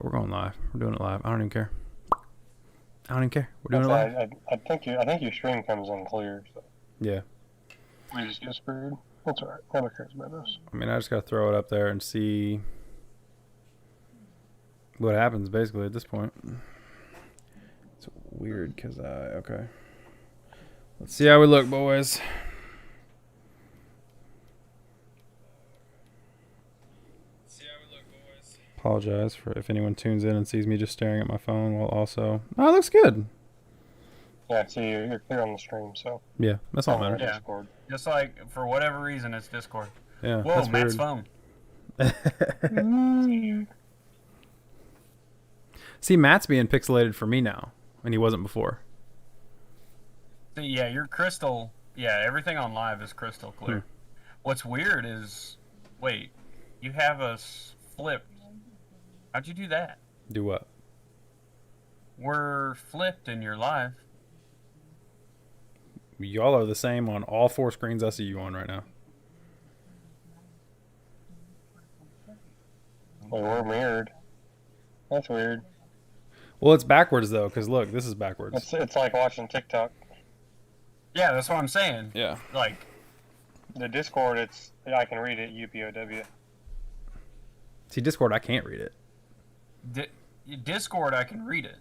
We're going live. We're doing it live. I don't even care. I don't even care. We're doing it live. I think your stream comes in clear. So. Yeah. We just get screwed. That's alright. Nobody cares about us. I mean, I just gotta throw it up there and see what happens. Basically, at this point, it's weird because okay. Let's see how we look, boys. Apologize for if anyone tunes in and sees me just staring at my phone while also. Oh, it looks good. Yeah, see, you're clear on the stream, so. Yeah, that's all that matters. Yeah. Discord. Just like, for whatever reason, it's Discord. Yeah, Whoa, that's Matt's weird. phone. See, Matt's being pixelated for me now, and he wasn't before. So, yeah, your crystal, yeah, everything on live is crystal clear. What's weird is, wait, you have us flipped. How'd you do that? Do what? We're flipped in your live. Y'all are the same on all four screens I see you on right now. Well, we're mirrored. That's weird. Well, it's backwards though, because look, this is backwards. It's like watching TikTok. Yeah, that's what I'm saying. Yeah. Like, The Discord, I can read it, uPOW. See, Discord, I can't read it. Discord, I can read it.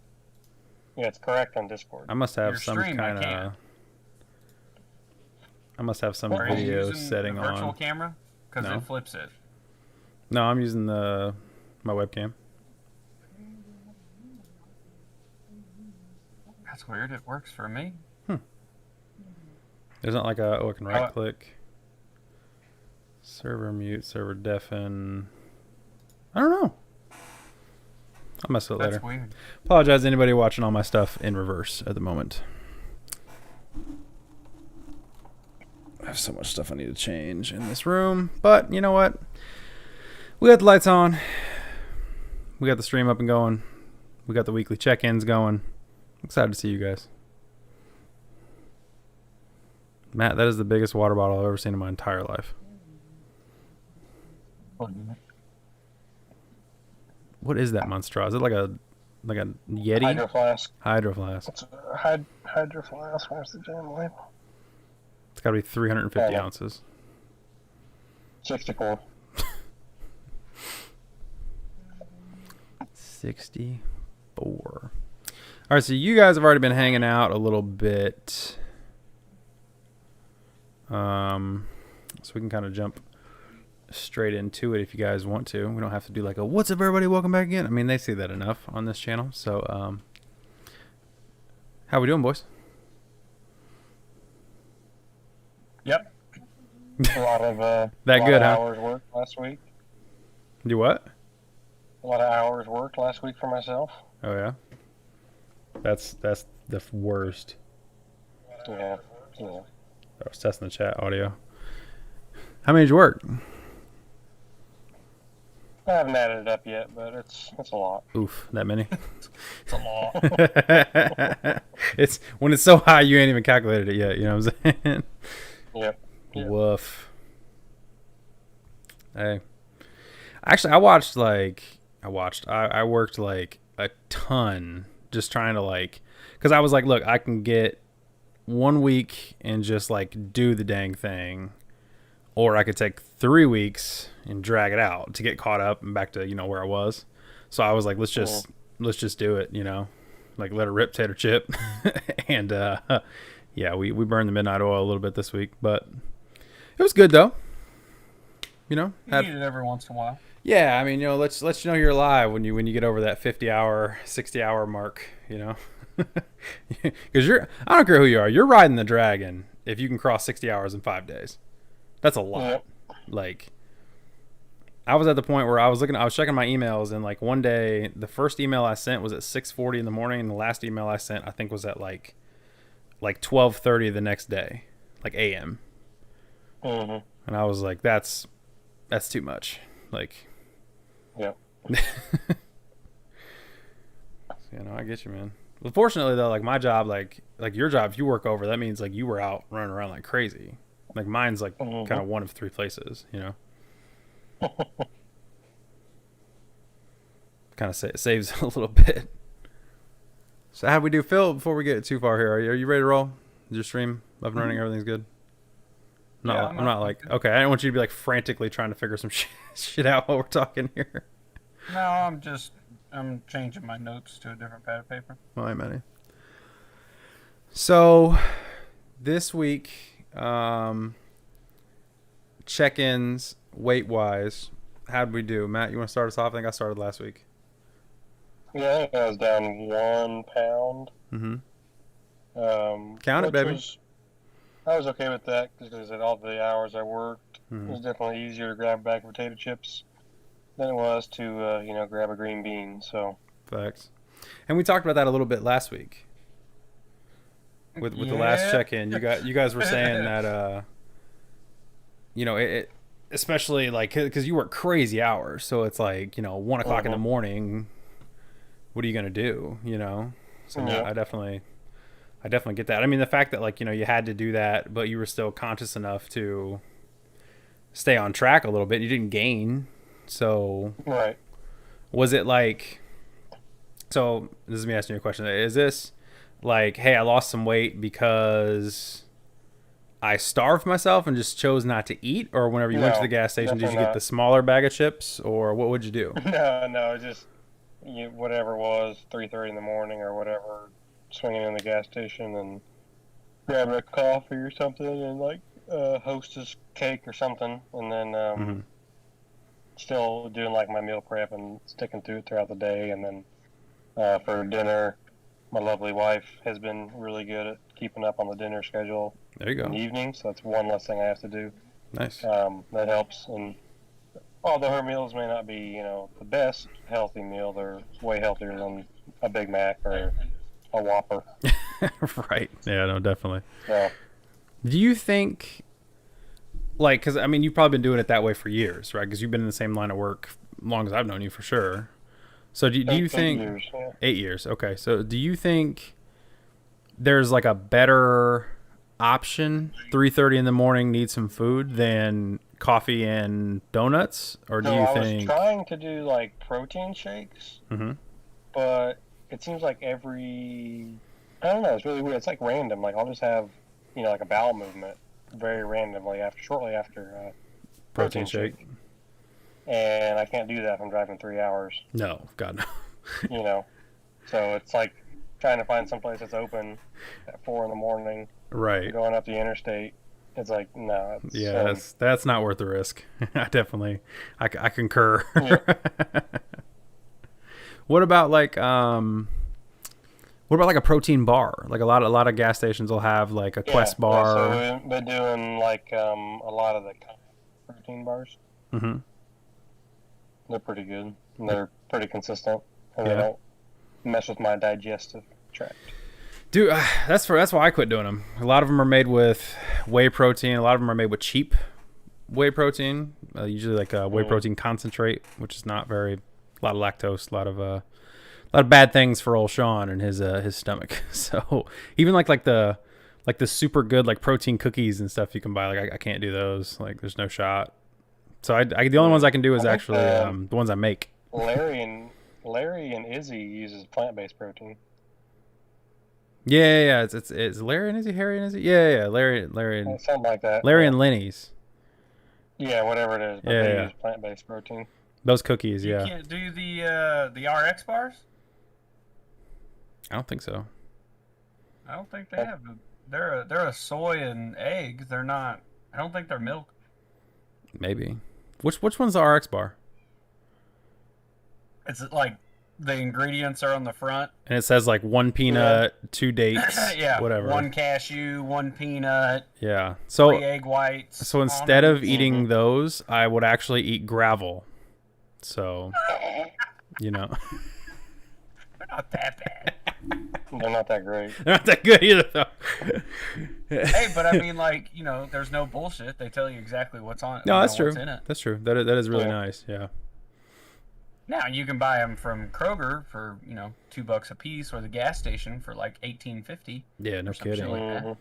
Yeah, it's correct on Discord. I must have Your some stream, I kind of. can't. I must have some Are you video using setting the virtual on. camera? Because No. it flips it. No, I'm using my webcam. That's weird. It works for me. There's not like I can right click. Server mute, server deafen. I don't know. I'll mess with it That's later. weird. Apologize to anybody watching all my stuff in reverse at the moment. I have so much stuff I need to change in this room, but you know what? We got the lights on. We got the stream up and going. We got the weekly check-ins going. I'm excited to see you guys. Matt, that is the biggest water bottle I've ever seen in my entire life. What is that monster? Is it like a Yeti? Hydro Flask. Hydro Flask. It's a Hydro Flask. Where's the jam label? It's got to be 350 Yeah. ounces. 64. 64. All right, so you guys have already been hanging out a little bit. So we can kind of jump straight into it if you guys want to. We don't have to do like a "What's up, everybody? Welcome back again." I mean, they see that enough on this channel. So, how we doing, boys? Yep. A lot of That good, huh? hours worked last week. Do what? A lot of hours worked last week for myself. Oh yeah. That's the worst. Yeah. I was testing the chat audio. How many did you work? I haven't added it up yet, but it's a lot. Oof, that many. It's a law. It's when it's so high you ain't even calculated it yet. You know what I'm saying? Yep. Woof. Hey, actually, I worked like a ton just trying to because I was like, look, I can get 1 week and just like do the dang thing, or I could take 3 weeks and drag it out to get caught up and back to where I was. So I was like, let's just do it, like let it rip, tater chip. And yeah, we burned the midnight oil a little bit this week, but it was good though. You need it every once in a while. Yeah, I mean, let's you know you're alive when you get over that 50-hour, 60-hour mark, because I don't care who you are, you're riding the dragon if you can cross 60 hours in 5 days. That's a lot. Yep. Like, I was at the point where I was checking my emails, and like one day the first email I sent was at 6:40 in the morning, and the last email I sent I think was at like 12:30 the next day, like a.m. Mm-hmm. And I was like, that's too much. Like, Yep. I get you, man. Well, fortunately though, like my job, like your job, if you work over, that means like you were out running around like crazy. Like mine's like kind of one of three places, kind of saves a little bit. So how do we do, Phil? Before we get too far here, are you ready to roll? Is your stream up and running? Everything's good. I'm not like okay. I don't want you to be like frantically trying to figure some shit out while we're talking here. No, I'm changing my notes to a different pad of paper. Well, I'm ready. So this week, check-ins weight-wise, how'd we do? Matt, you want to start us off? I think I started last week. Yeah, I think I was down 1 pound. Count it, baby. I was okay with that because at all the hours I worked, it was definitely easier to grab a bag of potato chips than it was to grab a green bean. So facts. And we talked about that a little bit last week. With the last check-in, you guys were saying that it especially like because you work crazy hours, so it's like 1 o'clock in the morning. What are you gonna do? So yeah. I definitely get that. I mean, the fact that you had to do that, but you were still conscious enough to stay on track a little bit. You didn't gain, so right. Was it like? So this is me asking you a question. Is this like, hey, I lost some weight because I starved myself and just chose not to eat, or whenever you went to the gas station, did you get the smaller bag of chips, or what would you do? No, just whatever it was, 3:30 in the morning or whatever, swinging in the gas station and grabbing a coffee or something and like Hostess cake or something, and then still doing like my meal prep and sticking to it throughout the day, and then for dinner. My lovely wife has been really good at keeping up on the dinner schedule there you go. in the evening, so that's one less thing I have to do. Nice. That helps. And although her meals may not be, the best healthy meal, they're way healthier than a Big Mac or a Whopper. Right. Yeah, no, definitely. Yeah. Do you think, because, I mean, you've probably been doing it that way for years, right? Because you've been in the same line of work as long as I've known you for sure. So do you think 8 years, yeah. 8 years? Okay. So do you think there's like a better option 3:30 in the morning, need some food than coffee and donuts, or do you think? I was trying to do like protein shakes, but it seems like I don't know, it's really weird. It's like random. Like I'll just have like a bowel movement very randomly shortly after protein shake. And I can't do that if I'm driving 3 hours. No, God no. So it's like trying to find someplace that's open at 4 in the morning. Right. Going up the interstate. It's like, no. That's not worth the risk. I concur. Yeah. What about like a protein bar? Like a lot of gas stations will have like a Quest bar. So they're doing like a lot of the protein bars. They're pretty good. And they're pretty consistent. And they don't mess with my digestive tract. Dude, that's why I quit doing them. A lot of them are made with whey protein. A lot of them are made with cheap whey protein. Usually like whey protein concentrate, which is not a lot of lactose, a lot of bad things for old Sean and his stomach. So even like the super good like protein cookies and stuff you can buy, like I can't do those. Like there's no shot. So the only ones I can do is actually the ones I make. Larry and Izzy uses plant-based protein. Yeah. It's Larry and Izzy, Harry and Izzy. Yeah. Larry and something like that. Larry and Lenny's. Yeah, whatever it is. But they use plant-based protein. Those cookies, You can't do the RX bars? I don't think so. I don't think they have. They're a soy and egg. They're not. I don't think they're milk. Maybe. Which one's the RX bar? It's like the ingredients are on the front. And it says like 1 peanut, 2 dates, whatever. 1 cashew, 1 peanut. Yeah. So 3 egg whites. So instead of eating those, I would actually eat gravel. So, They're not that bad. They're not that great. They're not that good either, though. Hey, but I mean, like, there's no bullshit. They tell you exactly what's on it. No, that's true. What's in it. That's true. That is really nice. Yeah. Now you can buy them from Kroger for $2 a piece, or the gas station for like $18.50. Yeah, no kidding. Like that.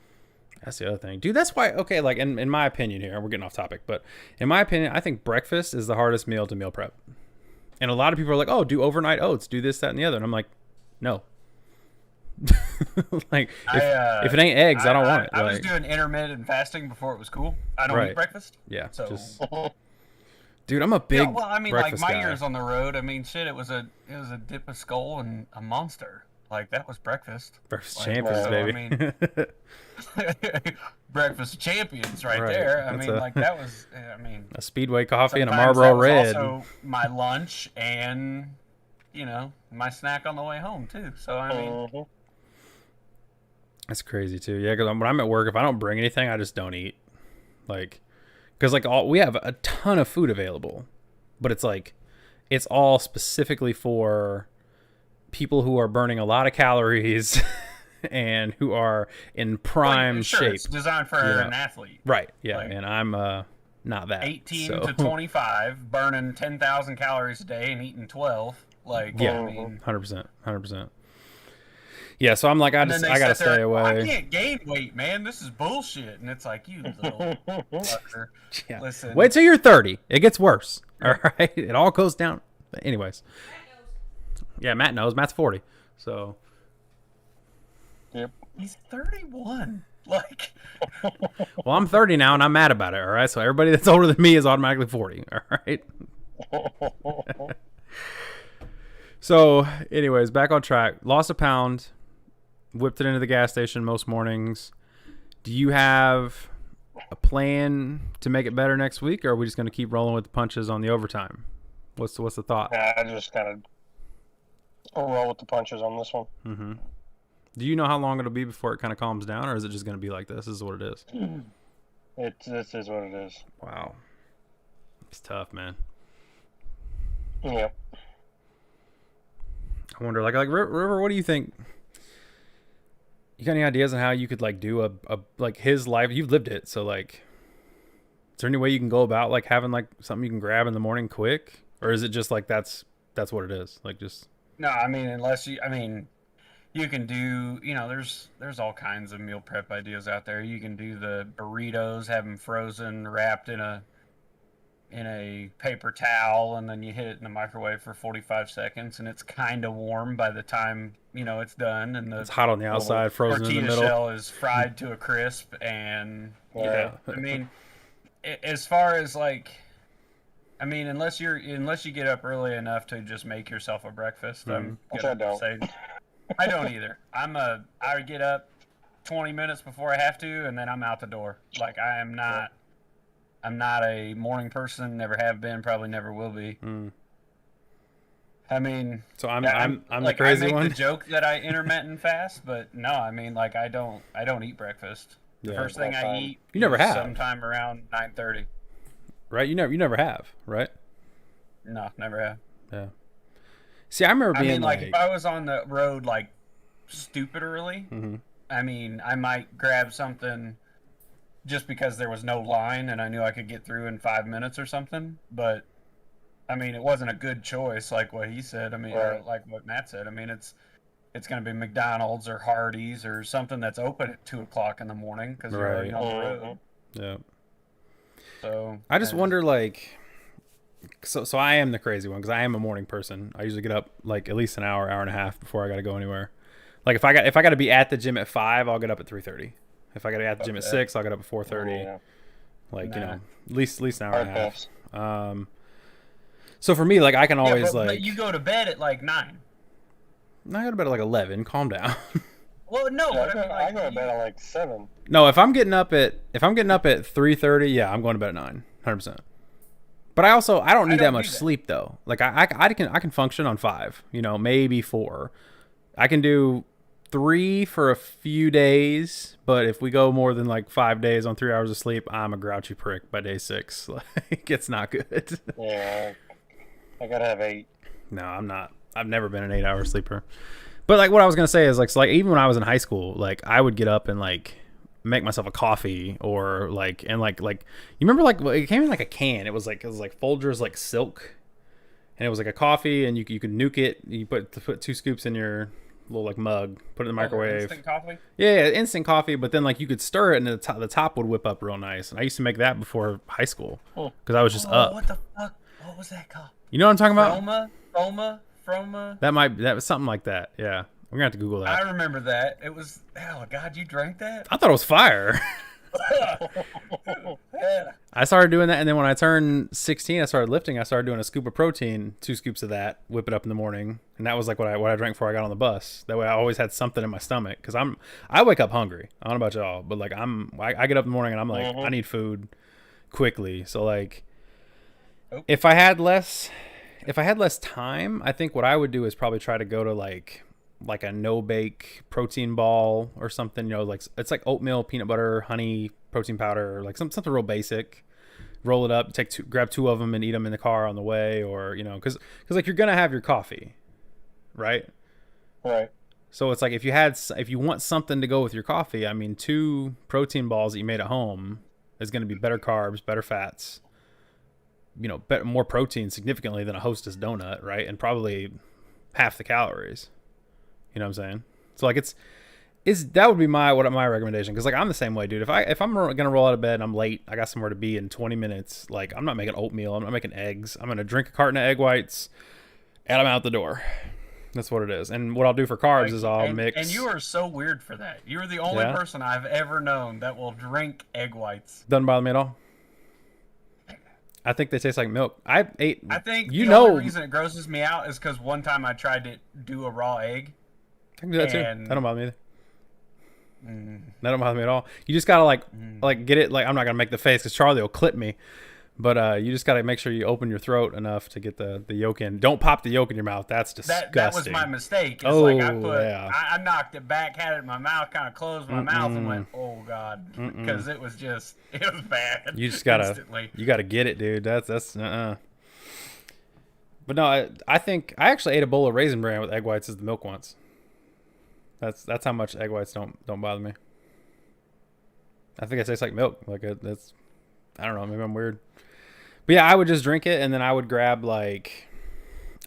That's the other thing, dude. That's why. Okay, like in my opinion here, we're getting off topic, but in my opinion, I think breakfast is the hardest meal to meal prep. And a lot of people are like, oh, do overnight oats, do this, that, and the other. And I'm like, no. Like, if it ain't eggs, I don't want it. I was like, doing intermittent fasting before it was cool. I don't eat breakfast. Yeah. So. Just, dude, I'm a big well, I mean, breakfast like my guy. years on the road. I mean, shit, it was a dip of skull and a monster. Like that was breakfast. Breakfast like, champions, so, baby. I mean, breakfast champions, right there. I mean, like that was. I mean, a Speedway coffee and a sometimes Marlboro that was Red. Also, my lunch and my snack on the way home too. So I mean. That's crazy too. Yeah, because when I'm at work, if I don't bring anything, I just don't eat. Like, because like we have a ton of food available, but it's like, it's all specifically for people who are burning a lot of calories and who are in prime shape. It's designed for an athlete. Right. Yeah. Like, and I'm not that. 18 to 25, burning 10,000 calories a day and eating 12. Like, yeah, I mean, 100%. 100%. Yeah, so I'm like, I gotta stay away. I can't gain weight, man. This is bullshit. And it's like, you little fucker. Yeah. Listen. Wait till you're 30. It gets worse. All right, it all goes down. Anyways, yeah, Matt knows. Matt's 40, so. Yep. He's 31. Like. Well, I'm 30 now, and I'm mad about it. All right, so everybody that's older than me is automatically 40. All right. So, anyways, back on track. Lost a pound. Whipped it into the gas station most mornings. Do you have a plan to make it better next week, or are we just going to keep rolling with the punches on the overtime? What's the thought? I just kind of roll with the punches on this one. Mm-hmm. Do you know how long it'll be before it kind of calms down, or is it just going to be like this? This is what it is. This is what it is. Wow, it's tough, man. Yep. I wonder, like River, what do you think? You got any ideas on how you could like do a like his life? You've lived it, so like, is there any way you can go about like having like something you can grab in the morning quick, or is it just like that's what it is? Like just No, I mean, you can do, there's all kinds of meal prep ideas out there. You can do the burritos, have them frozen, wrapped in a paper towel, and then you hit it in the microwave for 45 seconds, and it's kind of warm by the time it's done, and it's hot on the outside, frozen in the middle. Tortilla shell is fried to a crisp, and I mean, as far as like, I mean, unless you get up early enough to just make yourself a breakfast, Which I don't. I don't either. I get up 20 minutes before I have to, and then I'm out the door. Like I'm not a morning person. Never have been. Probably never will be. I mean, so I'm like, the crazy I make one. the joke that I intermittent fast, but no, I mean, like I don't eat breakfast. The first thing I eat, you never have, sometime around 9:30. Right? You never have, right? No, never have. Yeah. See, I remember being like if I was on the road like stupid early, I mean, I might grab something just because there was no line and I knew I could get through in 5 minutes or something. But I mean, it wasn't a good choice, like what he said. I mean, or like what Matt said. I mean, it's going to be McDonald's or Hardee's or something that's open at 2:00 in the morning because you're already on the road. Yeah. So I just wonder, like, so I am the crazy one because I am a morning person. I usually get up like at least an hour and a half before I got to go anywhere. Like if I got to be at the gym at 5, I'll get up at 3:30. If I got to be at the gym at 6, I'll get up at 4:30. Like at least an hour and a half. So for me, like I can always but you go to bed at like 9. I go to bed at like 11. Calm down. Well, no, I go to bed at like 7. No, if I'm getting up at 3:30, yeah, I'm going to bed at 9, 100%. But I don't need that much sleep though. Like I can function on 5, maybe 4. I can do 3 for a few days, but if we go more than like 5 days on 3 hours of sleep, I'm a grouchy prick by day 6. Like it's not good. Yeah, I gotta have 8. No, I'm not. I've never been an 8-hour sleeper. But like what I was gonna say is like, so like even when I was in high school, like I would get up and like make myself a coffee or like you remember like it came in like a can. It was like Folgers like Silk, and it was like a coffee, and you could nuke it. You put 2 scoops in your little like mug, put it in the microwave. Instant coffee. Yeah, instant coffee. But then like you could stir it, and the top would whip up real nice. And I used to make that before high school because I was just up. What the fuck? What was that called? You know what I'm talking about? Froma. That was something like that. Yeah, we're gonna have to Google that. I remember that. It was. Oh God, you drank that? I thought it was fire. Yeah. I started doing that, and then when I turned 16, I started lifting. I started doing a scoop of protein, 2 scoops of that, whip it up in the morning, and that was like what I drank before I got on the bus. That way, I always had something in my stomach because I wake up hungry. I don't know about y'all, but like I get up in the morning and I'm like I need food quickly. So like, if I had less time, I think what I would do is probably try to go to like a no bake protein ball or something, you know, like it's like oatmeal, peanut butter, honey, protein powder, like something real basic. Roll it up, grab 2 of them and eat them in the car on the way, or you know, because like you're gonna have your coffee, right? Right. So it's like if you want something to go with your coffee, I mean, 2 protein balls that you made at home is going to be better carbs, better fats, you know, more protein significantly than a Hostess donut, right? And probably half the calories. You know what I'm saying? So like that would be my recommendation, because like I'm the same way, dude. If I'm gonna roll out of bed and I'm late, I got somewhere to be in 20 minutes. Like I'm not making oatmeal, I'm not making eggs. I'm gonna drink a carton of egg whites, and I'm out the door. That's what it is. And what I'll do for carbs is I'll mix. And you are so weird for that. You're the only person I've ever known that will drink egg whites. Doesn't bother me at all. I think they taste like milk. I think the only reason it grosses me out is because one time I tried to do a raw egg. I can do that too. That don't bother me either. That don't bother me at all. You just gotta like get it. Like I'm not gonna make the face because Charlie will clip me. But you just gotta make sure you open your throat enough to get the yolk in. Don't pop the yolk in your mouth. That's disgusting. That was my mistake. It's I knocked it back, had it in my mouth, kind of closed my mouth, and went, "Oh God," because it was bad. You just gotta get it, dude. That's. But no, I think I actually ate a bowl of Raisin Bran with egg whites as the milk once. That's how much egg whites don't bother me. I think it tastes like milk. Like that's, I don't know. Maybe I'm weird. But yeah, I would just drink it, and then I would grab like,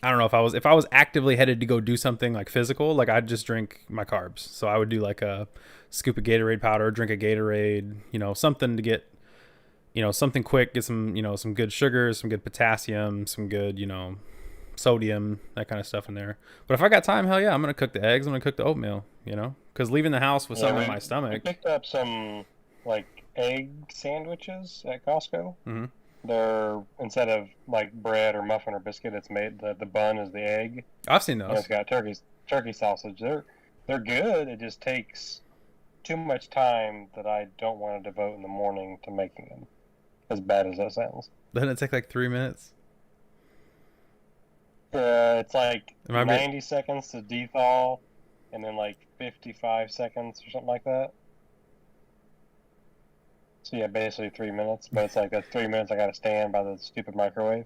I don't know, if I was actively headed to go do something like physical, like I'd just drink my carbs. So I would do like a scoop of Gatorade powder, drink a Gatorade, you know, something to get, you know, something quick, get some, you know, some good sugars, some good potassium, some good, you know, sodium, that kind of stuff in there. But if I got time, hell yeah, I'm gonna cook the eggs, I'm gonna cook the oatmeal, you know, because leaving the house with something in my stomach. I picked up some like egg sandwiches at Costco. Mm-hmm. They're, instead of like bread or muffin or biscuit, it's made the bun is the egg. I've seen those. And it's got turkey sausage. They're good. It just takes too much time that I don't want to devote in the morning to making them. As bad as that sounds. Doesn't it take like 3 minutes? It's like 90 seconds to dethaw, and then like 55 seconds or something like that. So yeah, basically 3 minutes, but it's like that's 3 minutes I gotta stand by the stupid microwave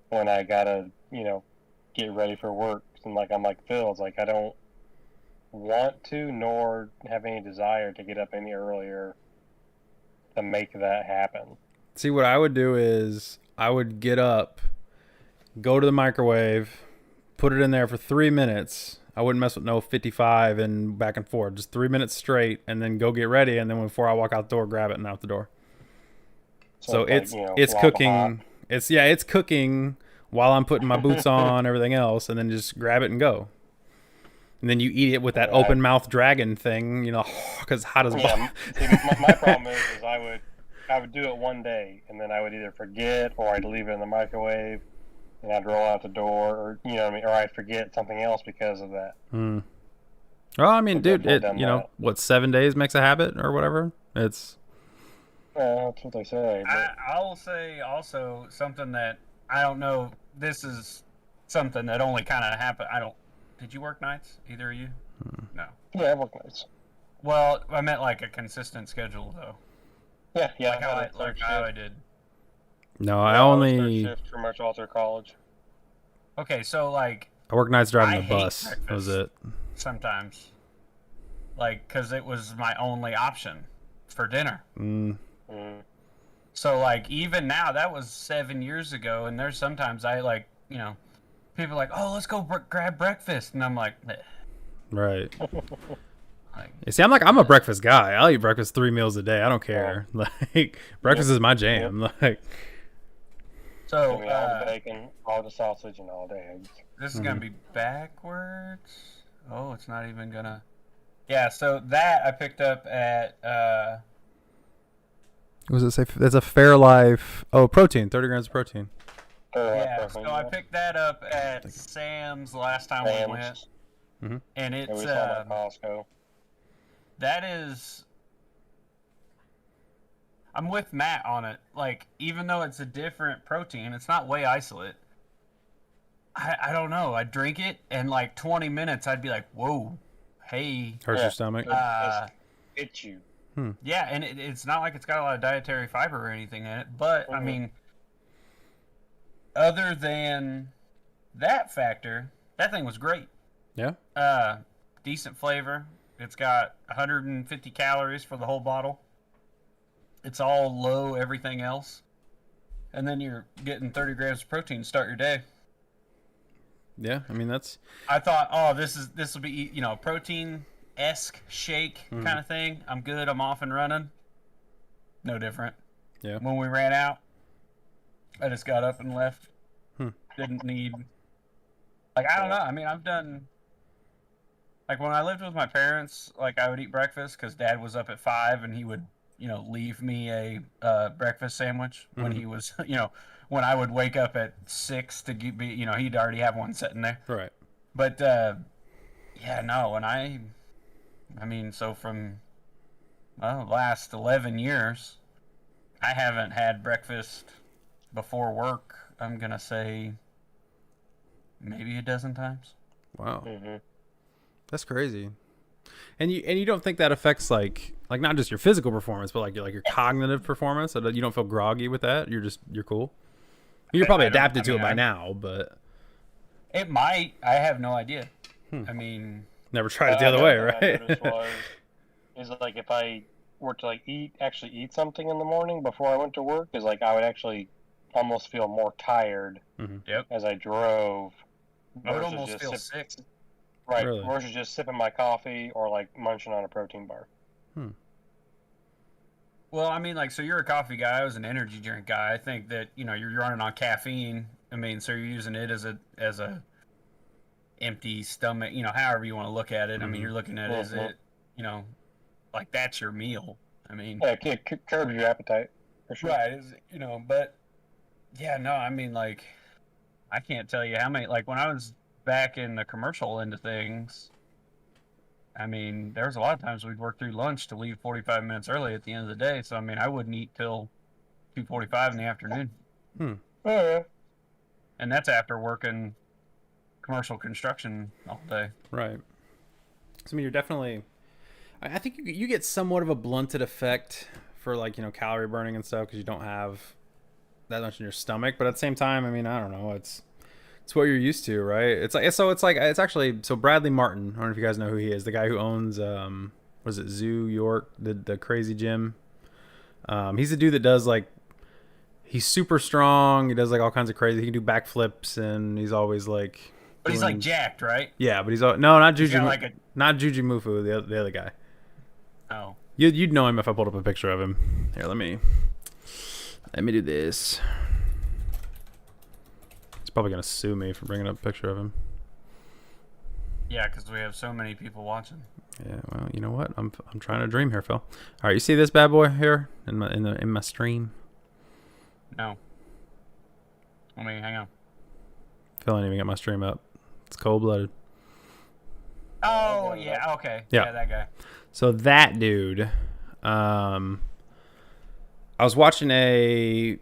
when I gotta, you know, get ready for work. And like I'm like Phil, it's like I don't want to nor have any desire to get up any earlier to make that happen. See, what I would do is I would get up, go to the microwave, put it in there for 3 minutes. I wouldn't mess with no 55 and back and forth. Just 3 minutes straight, and then go get ready. And then before I walk out the door, grab it and out the door. So it's cooking. It's cooking while I'm putting my boots on, everything else, and then just grab it and go. And then you eat it with that open mouth dragon thing, you know, because hot as balls. See, my problem is I would do it one day, and then I would either forget, or I'd leave it in the microwave, and I'd roll out the door, or you know what I mean, or I'd forget something else because of that. Well, I mean, dude, you know what, 7 days makes a habit or whatever. It's. Well, that's what they say. But... I will say also something that I don't know. This is something that only kind of happened. Did you work nights? Either of you? No. Yeah, I work nights. Well, I meant like a consistent schedule, though. Yeah. Like how I did. No, I only shift pretty much all through college. Okay, so like I work nights driving the bus. That was it. Sometimes, like, because it was my only option for dinner. So like even now, that was 7 years ago, and there's sometimes I like, you know, people are like, oh, let's go grab breakfast, and I'm like, eh. Right. You see, I'm a breakfast guy. I'll eat breakfast 3 meals a day. I don't care. Like breakfast is my jam. Like. So Give me all the bacon, all the sausage, and all the eggs. this is gonna be backwards. Oh, it's not even gonna. Yeah, so that I picked up at What does it say? That's a Fairlife. Oh, protein. 30 grams of protein. yeah, so I picked that up at Sam's last time we went, Mhm. and And it's we saw it at Costco. that is. I'm with Matt on it. Like, even though it's a different protein, it's not whey isolate. I don't know. I'd drink it, and like 20 minutes, I'd be like, whoa, hey. Hurts your stomach. Hits you. Yeah, and it's not like it's got a lot of dietary fiber or anything in it, but I mean, other than that factor, that thing was great. Yeah. Decent flavor. It's got 150 calories for the whole bottle. It's all low everything else, and then you're getting 30 grams of protein to start your day. Yeah. I mean, that's. I thought, oh, this will be, protein-esque shake kind of thing. I'm good. I'm off and running. No different. Yeah. When we ran out, I just got up and left. Didn't need. Like, I don't know. I mean, I've done. Like, when I lived with my parents, like, I would eat breakfast because Dad was up at 5 and he would, leave me a breakfast sandwich when he was, when I would wake up at 6 to be, he'd already have one sitting there. Right. But, yeah, no, when I mean, so from, well, the last 11 years, I haven't had breakfast before work, I'm going to say maybe a dozen times. Wow. Mm-hmm. That's crazy. And you don't think that affects like not just your physical performance, but like your cognitive performance? So that you don't feel groggy with that? You're cool. You're probably adapted to it by now, but it might. I have no idea. I mean, never tried it the other way, right? Is like if I were to actually eat something in the morning before I went to work, is like I would actually almost feel more tired as I drove. I would almost feel sick. Right, Really? versus just sipping my coffee or like munching on a protein bar. Well, I mean, so you're a coffee guy. I was an energy drink guy. I think that you're running on caffeine. I mean, so you're using it as a empty stomach. However you want to look at it. I mean, you're looking at it as it. Like that's your meal. I mean, yeah, it curbs your appetite for sure. Right. But yeah, no. I mean, I can't tell you how many. Like when I was back in the commercial end of things, I mean, there was a lot of times we'd work through lunch to leave 45 minutes early at the end of the day. So, I mean, I wouldn't eat till 2:45 in the afternoon. Oh, yeah. And that's after working commercial construction all day. Right. So, I mean, you're definitely... I think you get somewhat of a blunted effect for, calorie burning and stuff because you don't have that much in your stomach. But at the same time, I mean, I don't know. It's what you're used to, right? It's actually Bradley Martin. I don't know if you guys know who he is. The guy who owns was it Zoo York, the crazy gym. He's the dude that does he's super strong. He does all kinds of crazy. He can do backflips and he's always But he's jacked, right? Yeah, but not Juju. Not Juju Mufu, the other guy. Oh. You'd know him if I pulled up a picture of him. Here, let me do this. Probably gonna sue me for bringing up a picture of him. Yeah, because we have so many people watching. Yeah, well, you know what? I'm trying to dream here, Phil. All right, you see this bad boy here in my stream? No. Let me hang on. Phil ain't even got my stream up. It's cold blooded. Oh yeah, okay. Yeah, that guy. So that dude, I was watching a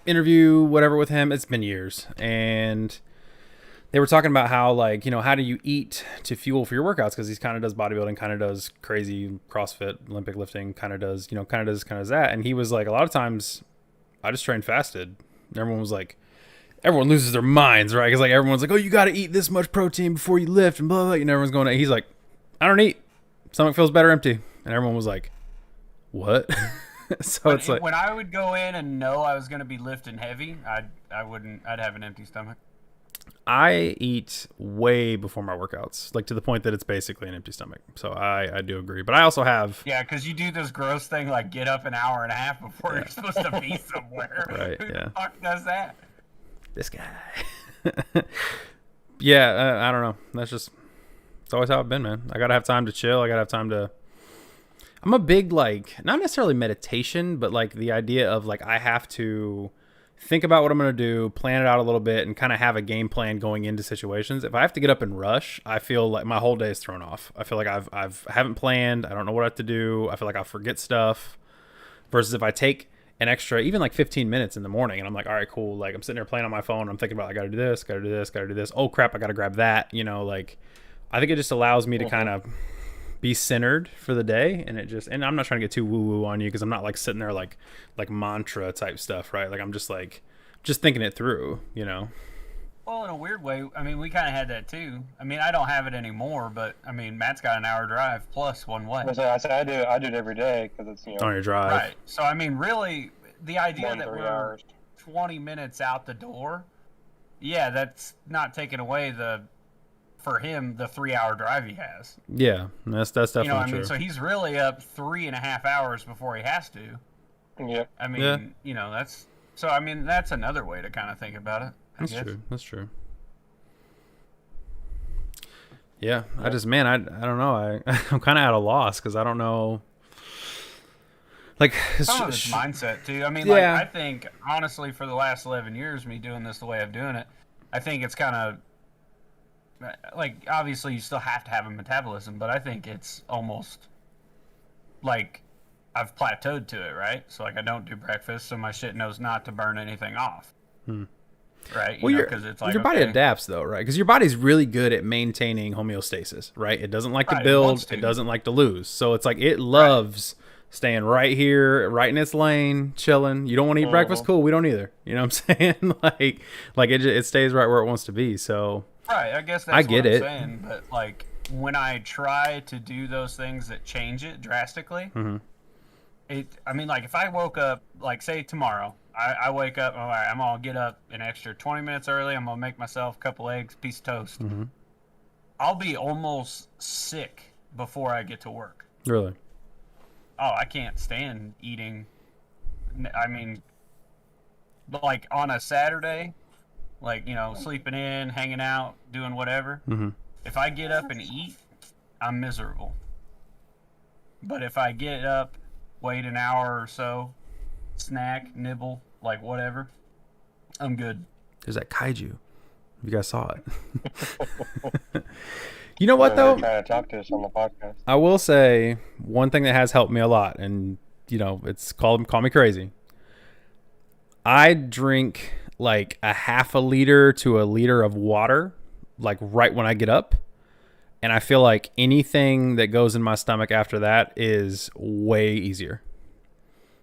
interview whatever with him. It's been years, and they were talking about how how do you eat to fuel for your workouts, because he kind of does bodybuilding, kind of does crazy CrossFit, Olympic lifting, kind of does that. And he was like, a lot of times I just train fasted. And everyone loses their minds, right? Because everyone's like, oh, you got to eat this much protein before you lift and blah blah, and everyone's going, he's like, I don't eat, stomach feels better empty. And everyone was like, what? So it's when I would go in and know I was going to be lifting heavy, I'd have an empty stomach. I eat way before my workouts, to the point that it's basically an empty stomach. So I do agree, but I also have because you do this gross thing get up an hour and a half before you're supposed to be somewhere. Right? Who Yeah. the fuck does that? This guy. Yeah, I don't know. That's just, it's always how I've been, man. I gotta have time to chill. I gotta have time to. I'm a big, like, not necessarily meditation, but like the idea of like I have to think about what I'm gonna do, plan it out a little bit, and kind of have a game plan going into situations. If I have to get up and rush, I feel like my whole day is thrown off. I feel like I haven't planned. I don't know what I have to do. I feel like I'll forget stuff. Versus if I take an extra, even like 15 minutes in the morning, and I'm like, all right, cool. Like I'm sitting there playing on my phone. I'm thinking about, I got to do this, got to do this, got to do this. Oh crap, I got to grab that. You know, like I think it just allows me to kind of be centered for the day, and it just, and I'm not trying to get too woo woo on you because I'm not like sitting there like mantra type stuff, right? Like I'm just like thinking it through, you know. Well, in a weird way, I mean, we kind of had that too. I mean, I don't have it anymore, but I mean, Matt's got an hour drive plus one way. So I do it every day because it's, you know, On your drive, right? So I mean, really, the idea that 3 we're hours. 20 minutes out the door, yeah, that's not taking away for him the 3-hour drive he has. yeah, that's definitely You know what I true. mean? So he's really up 3.5 hours before he has to. Yep. I mean, Yeah. you know, that's, so I mean, that's another way to kind of think about it. I guess. True. That's true. Yeah, I just, man, I don't know. I'm kind of at a loss because I don't know. Like, Some of it's mindset too. I mean, Yeah. like I think honestly, for the last 11 years, me doing this the way I'm doing it, I think it's kind of like obviously you still have to have a metabolism, but I think it's almost like I've plateaued to it, right? So like I don't do breakfast, so my shit knows not to burn anything off. Right? well, Because it's like your body okay, adapts though, right? Because your body's really good at maintaining homeostasis, right? It doesn't like to Right, it build, wants to. it doesn't like to lose. So it's like it loves staying right here, right in its lane, chilling. You don't want to eat breakfast? Cool, we don't either. You know what I'm saying? like it stays right where it wants to be. So right, I guess that's I get what I'm it. saying. But like when I try to do those things that change it drastically, I mean, like if I woke up, like say tomorrow, I wake up, all right, I'm gonna get up an extra 20 minutes early. I'm gonna make myself a couple eggs, piece of toast. I'll be almost sick before I get to work. really, Oh, I can't stand eating. I mean, like on a Saturday, like, you know, sleeping in, hanging out, doing whatever. If I get up and eat, I'm miserable. But if I get up, wait an hour or so, snack, nibble, like whatever, I'm good. there's that kaiju. You guys saw it. You know what though? Trying to talk to us on the podcast. I will say one thing that has helped me a lot, and you know, it's call me crazy. I drink like a half a liter to a liter of water, like right when I get up, and I feel like anything that goes in my stomach after that is way easier.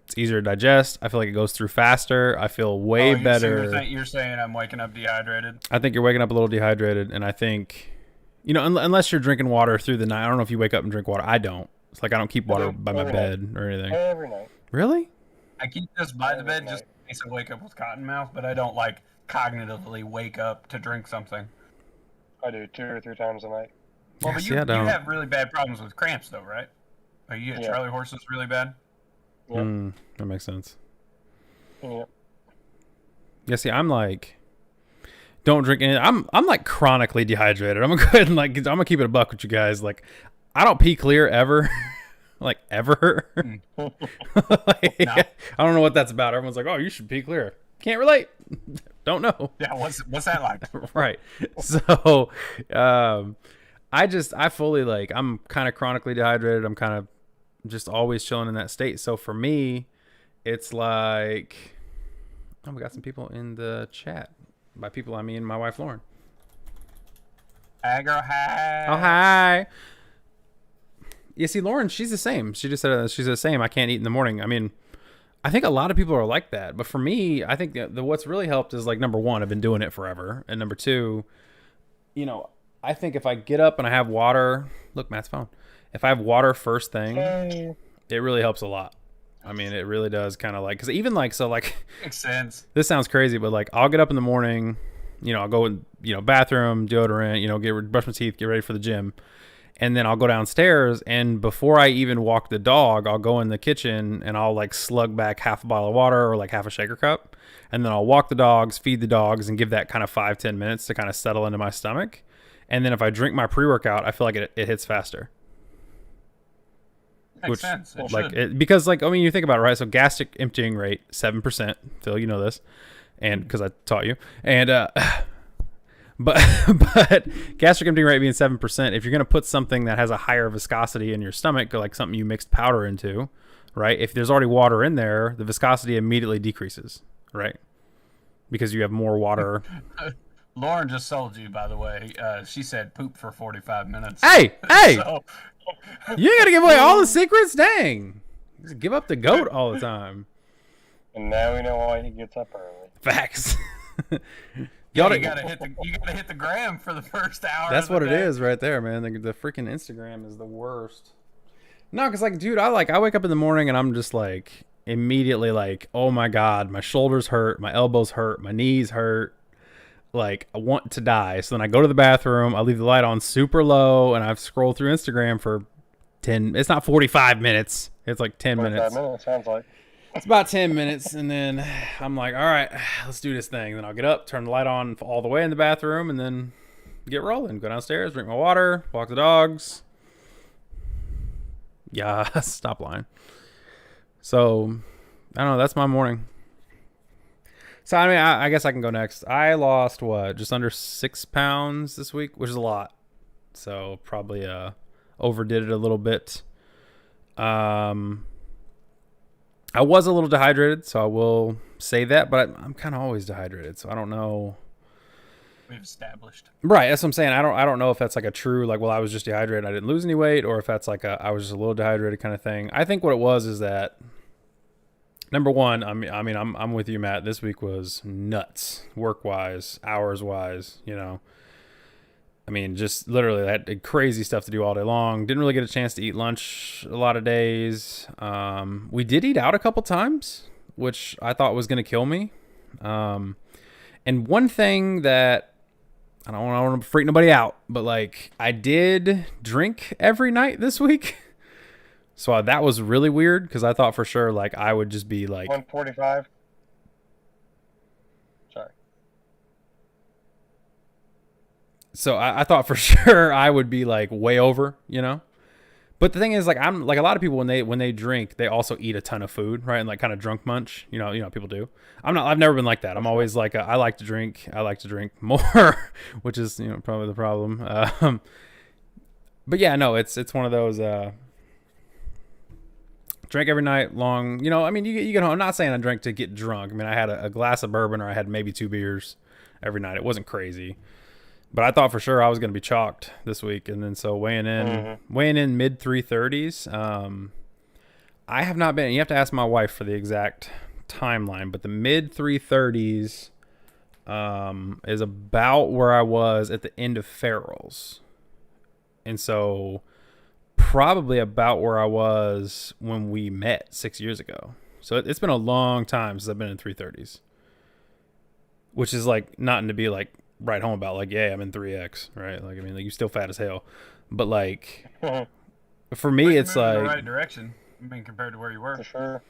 It's easier to digest. I feel like it goes through faster. I feel way better. So you're saying I'm waking up dehydrated? I think you're waking up a little dehydrated, and I think, you know, unless you're drinking water through the night. I don't know if you wake up and drink water. I don't. It's like I don't keep water by my bed or anything. Every night. Really? I keep this by the bed just in case I wake up with cotton mouth, but I don't like cognitively wake up to drink something. I do 2 or 3 times a night. Well, but See, you I don't. have really bad problems with cramps, though, right? Are you get Yeah. Charlie horses really bad? Yep. That makes sense. Yep. Yeah, see, I'm like, don't drink any. I'm like chronically dehydrated. I'm gonna go ahead and like, I'm gonna keep it a buck with you guys. Like, I don't pee clear ever, like ever. Like, No. I don't know what that's about. Everyone's like, oh, you should pee clear. Can't relate. Don't know. Yeah, what's that like? Right. So, I fully like, I'm kind of chronically dehydrated. I'm kind of just always chilling in that state. So for me, it's like, oh, we got some people in the chat. By people, I mean my wife, Lauren. Aggro high. Oh, hi. You see, Lauren, she's the same. She just said she's the same. I can't eat in the morning. I mean, I think a lot of people are like that. But for me, I think the what's really helped is like, number one, I've been doing it forever. And number two, you know, I think if I get up and I have water, look, Matt's phone. If I have water first thing, it really helps a lot. I mean, it really does kind of like, because even like, so like, Makes sense. this sounds crazy, but like, I'll get up in the morning, you know, I'll go in, you know, bathroom, deodorant, you know, brush my teeth, get ready for the gym. and then I'll go downstairs, and before I even walk the dog, I'll go in the kitchen and I'll like slug back half a bottle of water or like half a shaker cup, and then I'll walk the dogs, feed the dogs, and give that kind of 5-10 minutes to kind of settle into my stomach. And then if I drink my pre-workout, I feel like it hits faster. Makes sense. It like because like, I mean, you think about it, right? So gastric emptying rate 7%. Phil, you know this, and because I taught you, and but gastric emptying rate being 7%, if you're gonna put something that has a higher viscosity in your stomach, like something you mixed powder into, right? If there's already water in there, the viscosity immediately decreases, right? Because you have more water. Lauren just sold you, by the way. She said poop for 45 minutes. Hey! So, You ain't gotta give away all the secrets? Dang. Just give up the goat all the time. And now we know why he gets up early. Facts. you gotta hit the gram for the first hour. That's of the what it day. is right there, man. The freaking Instagram is the worst. No, because like, dude, I wake up in the morning and I'm just like immediately like, oh my God, my shoulders hurt, my elbows hurt, my knees hurt. Like, I want to die. So then I go to the bathroom, I leave the light on super low, and I scroll through Instagram for 10, it's not 45 minutes. It's like 10 minutes. 45 minutes, sounds like. It's about 10 minutes, and then I'm like, all right, let's do this thing. Then I'll get up, turn the light on all the way in the bathroom, and then get rolling. Go downstairs, drink my water, walk the dogs. Yeah, stop lying. So, I don't know, that's my morning. So, I mean, I guess I can go next. I lost, just under 6 pounds this week, which is a lot. So, probably overdid it a little bit. I was a little dehydrated, so I will say that. But I'm kind of always dehydrated, so I don't know. We've established. Right, that's what I'm saying. I don't know if that's like a true, like, well, I was just dehydrated, I didn't lose any weight, or if that's like I was just a little dehydrated kind of thing. I think what it was is that, number one, I mean, I'm with you, Matt. This week was nuts, work-wise, hours-wise, you know. I mean, just literally that crazy stuff to do all day long. Didn't really get a chance to eat lunch a lot of days. We did eat out a couple times, which I thought was going to kill me. And one thing that, I don't want to freak nobody out, but like, I did drink every night this week. So that was really weird because I thought for sure like I would just be like 145. Sorry. So I thought for sure I would be like way over, you know. But the thing is, like, I'm like a lot of people when they drink, they also eat a ton of food, right? And like kind of drunk munch, you know, people do. I've never been like that. I'm always like I like to drink more, which is, you know, probably the problem. But yeah, no, it's one of those. Drink every night long, you know. I mean, you get home. I'm not saying I drank to get drunk. I mean, I had a glass of bourbon, or I had maybe 2 beers every night. It wasn't crazy, but I thought for sure I was going to be chalked this week. And then so weighing in mid 330s. I have not been. You have to ask my wife for the exact timeline, but the mid 330s is about where I was at the end of Farrell's, and so probably about where I was when we met 6 years ago. So it's been a long time since I've been in 330s, which is like nothing to be like right home about. Like, yeah, I'm in 3X, right? Like, I mean, like, you're still fat as hell, but like for me, it's like in the right direction. I mean, compared to where you were. For sure.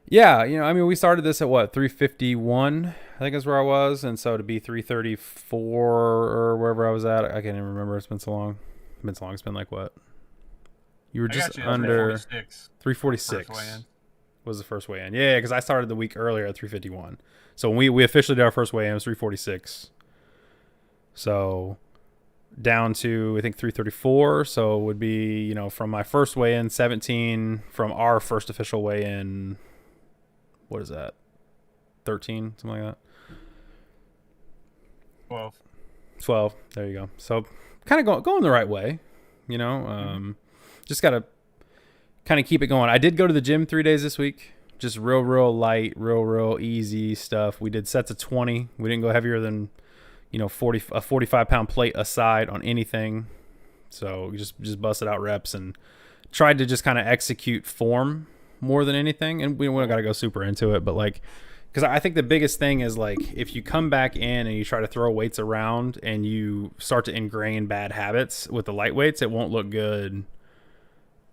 Yeah, you know, I mean, we started this at what, 351, I think is where I was, and so to be 334 or wherever I was at, I can't even remember. It's been so long. It's been like what? You were just under 346 was the first weigh-in. Yeah, because I started the week earlier at 351. So when we officially did our first weigh-in, it was 346. So down to, I think, 334. So it would be, you know, from my first weigh-in, 17. From our first official weigh-in, what is that? 13, something like that. 12. There you go. So kind of going the right way, you know. Just got to kind of keep it going. I did go to the gym 3 days this week. Just real light, real easy stuff. We did sets of 20. We didn't go heavier than, you know, a 45-pound plate aside on anything. So we just busted out reps and tried to just kind of execute form more than anything. And we don't got to go super into it, but like, because I think the biggest thing is like if you come back in and you try to throw weights around and you start to ingrain bad habits with the light weights, it won't look good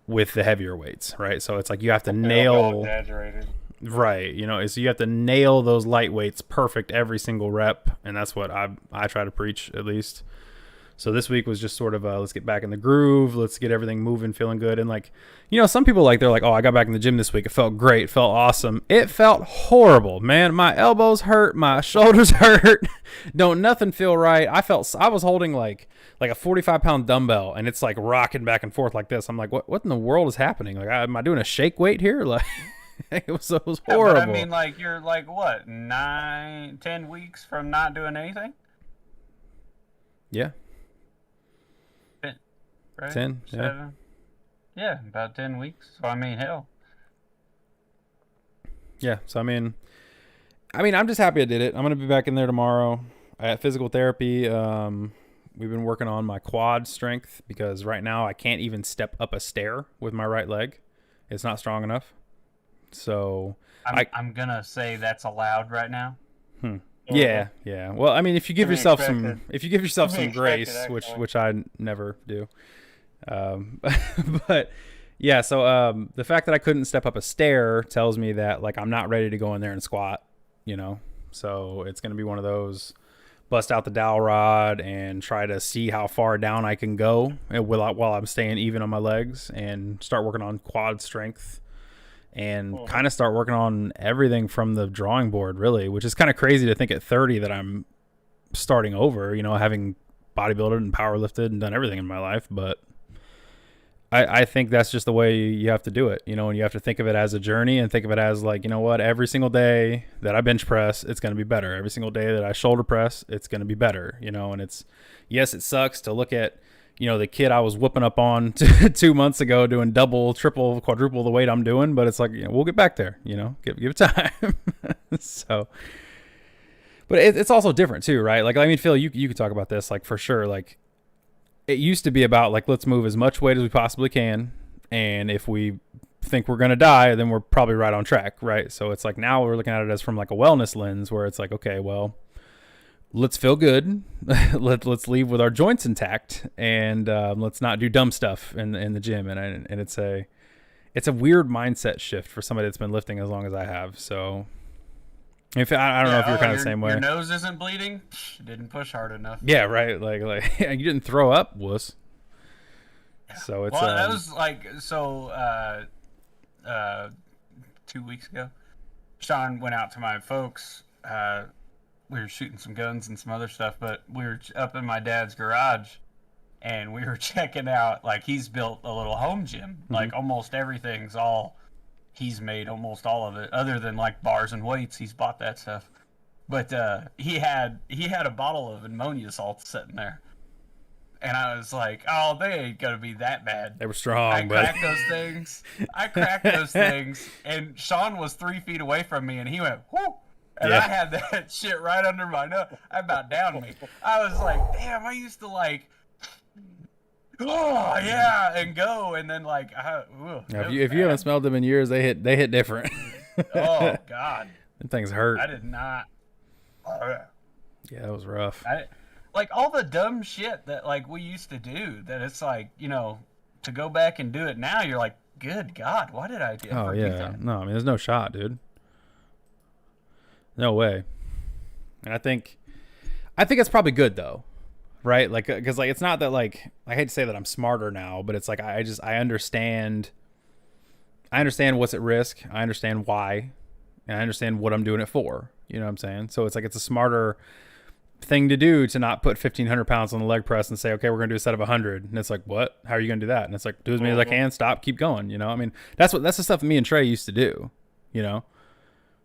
with the heavier weights, right? So it's like you have to nail, exaggerated. right? You know, so you have to nail those light weights perfect every single rep, and that's what I try to preach at least. So this week was just sort of let's get back in the groove, let's get everything moving, feeling good. And like, you know, some people like they're like, oh, I got back in the gym this week, it felt great, it felt awesome. It felt horrible, man. My elbows hurt, my shoulders hurt. Don't nothing feel right. I was holding like a 45-pound dumbbell, and it's like rocking back and forth like this. I'm like, what in the world is happening? Like, am I doing a shake weight here? Like, it was horrible. Yeah, but I mean, like, you're like what, 9-10 weeks from not doing anything? Yeah. Right? 10, yeah. 7. Yeah, about 10 weeks. So I mean, hell. Yeah, so I mean, I'm just happy I did it. I'm gonna be back in there tomorrow at physical therapy. We've been working on my quad strength because right now I can't even step up a stair with my right leg. It's not strong enough. So I'm gonna say that's allowed right now. Yeah. Well, I mean, if you give yourself some expected, grace, actually. which I never do. But yeah, so the fact that I couldn't step up a stair tells me that like I'm not ready to go in there and squat, you know. So it's gonna be one of those bust out the dowel rod and try to see how far down I can go while I'm staying even on my legs, and start working on quad strength and kind of start working on everything from the drawing board, really, which is kind of crazy to think at 30 that I'm starting over, you know, having bodybuilded and powerlifted and done everything in my life. But I think that's just the way you have to do it, you know, and you have to think of it as a journey and think of it as like, you know what, every single day that I bench press, it's going to be better. Every single day that I shoulder press, it's going to be better, you know. And it's, yes, it sucks to look at, you know, the kid I was whooping up on 2 months ago doing double, triple, quadruple the weight I'm doing, but it's like, you know, we'll get back there, you know, give it time. So, but it's also different too, right? Like, I mean, Phil, you could talk about this, like, for sure. Like, it used to be about like, let's move as much weight as we possibly can, and if we think we're gonna die, then we're probably right on track, right? So it's like now we're looking at it as from like a wellness lens, where it's like, okay, well, let's feel good, let's leave with our joints intact, and let's not do dumb stuff in the gym. And it's a weird mindset shift for somebody that's been lifting as long as I have. So if I don't know if you're kind of the same way. Your nose isn't bleeding? Didn't push hard enough. Yeah, right. Like you didn't throw up, wuss. So it's well, that was like, so 2 weeks ago, Sean went out to my folks. We were shooting some guns and some other stuff, but we were up in my dad's garage, and we were checking out, like, he's built a little home gym. Like, almost everything's he's made almost all of it, other than like bars and weights. He's bought that stuff. But he had a bottle of ammonia salts sitting there. And I was like, oh, they ain't gonna be that bad. They were strong, I cracked those things. And Sean was 3 feet away from me, and he went, whoo! And I had that shit right under my nose. I about downed me. I was like, damn, I used to like, oh yeah, and go, and then like, if you haven't smelled them in years, they hit different. Oh God, them things hurt. I did not. Yeah, that was rough. Like all the dumb shit that like we used to do, that it's like, you know, to go back and do it now, you're like, good God, why did I do that? Oh yeah, no, I mean, there's no shot, dude. No way. And I think it's probably good though, right? Like, because like it's not that, like, I hate to say that I'm smarter now, but it's like I understand what's at risk. I understand why, and I understand what I'm doing it for. You know what I'm saying? So it's like it's a smarter thing to do to not put 1,500 pounds on the leg press and say, okay, we're gonna do a set of 100, and it's like, what? How are you gonna do that? And it's like, do as many as I can, stop, keep going. You know, I mean, that's the stuff that me and Trey used to do. You know.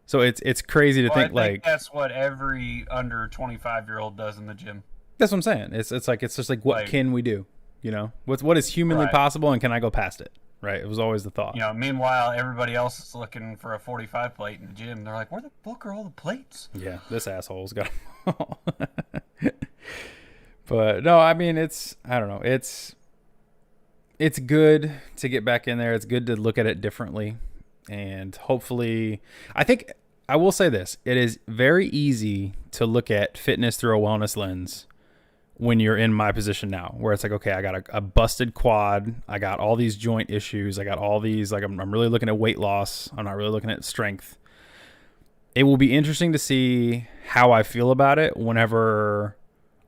So it's crazy to think like that's what every under 25-year-old does in the gym. That's what I'm saying. It's just like, what can we do? You know, what is humanly possible, and can I go past it? Right. It was always the thought. You know, meanwhile, everybody else is looking for a 45 plate in the gym. They're like, where the fuck are all the plates? Yeah, this asshole's got them all. But no, I mean, I don't know. It's good to get back in there. It's good to look at it differently. And hopefully, I think I will say this. It is very easy to look at fitness through a wellness lens when you're in my position now, where it's like, okay, I got a busted quad. I got all these joint issues. I got all these, like, I'm really looking at weight loss. I'm not really looking at strength. It will be interesting to see how I feel about it whenever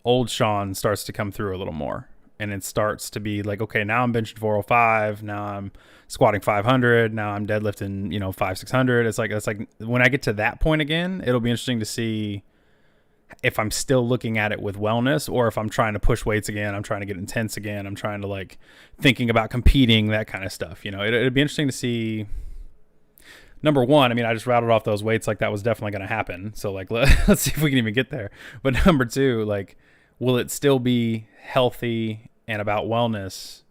old Sean starts to come through a little more. And it starts to be like, okay, now I'm benching 405. Now I'm squatting 500. Now I'm deadlifting, 500-600. It's like when I get to that point again, it'll be interesting to see if I'm still looking at it with wellness, or if I'm trying to push weights again. I'm trying to get intense again. I'm trying to, like, thinking about competing, that kind of stuff. It'd be interesting to see. Number one, I mean, I just rattled off those weights, like that was definitely going to happen. So, like, let's see if we can even get there. But number two, like, will it still be healthy and about wellness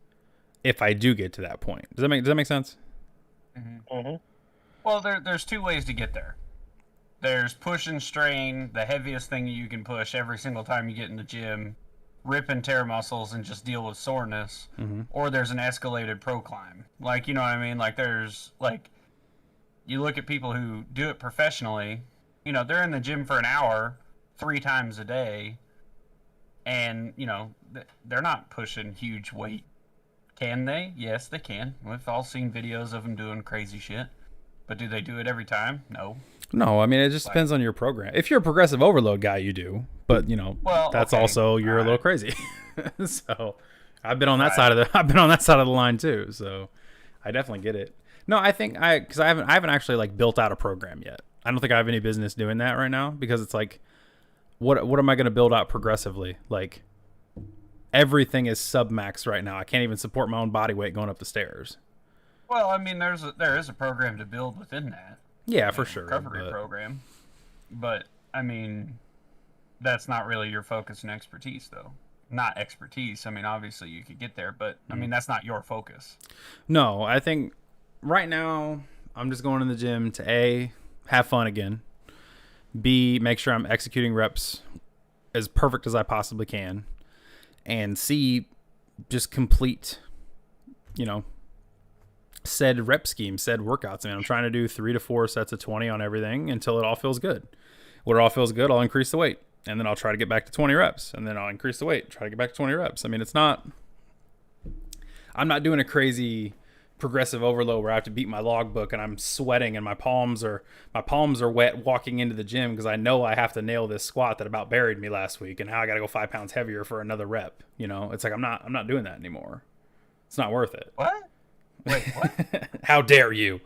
if I do get to that point? Does that make sense? Mm-hmm. Mm-hmm. Well, there's two ways to get there. There's push and strain, the heaviest thing you can push every single time you get in the gym, rip and tear muscles and just deal with soreness. Mm-hmm. Or there's an escalated pro climb. Like, you know what I mean? Like, there's, like, you look at people who do it professionally, they're in the gym for an hour, 3 times a day, and, they're not pushing huge weight. Can they? Yes, they can. We've all seen videos of them doing crazy shit. But do they do it every time? No. No, I mean, it just depends on your program. If you're a progressive overload guy, you do. But, that's okay. Also, you're a little crazy. So, I've been on that side of the line too. So, I definitely get it. No, I think because I haven't actually, like, built out a program yet. I don't think I have any business doing that right now, because it's like, what am I going to build out progressively? Like, everything is sub-max right now. I can't even support my own body weight going up the stairs. Well, I mean, there is a program to build within that. Yeah, for sure. Recovery program. But, I mean, that's not really your focus and expertise, though. Not expertise. I mean, obviously you could get there, but, I mean, that's not your focus. No, I think right now I'm just going to the gym to A, have fun again. B, make sure I'm executing reps as perfect as I possibly can. And C, just complete, said rep scheme, said workouts. I mean, I'm trying to do 3 to 4 sets of 20 on everything until it all feels good. When it all feels good, I'll increase the weight. And then I'll try to get back to 20 reps. And then I'll increase the weight, try to get back to 20 reps. I mean, I'm not doing a crazy progressive overload where I have to beat my logbook and I'm sweating and my palms are wet walking into the gym because I know I have to nail this squat that about buried me last week, and now I got to go 5 pounds heavier for another rep. It's like I'm not doing that anymore. It's not worth it. What? Wait, what? How dare you?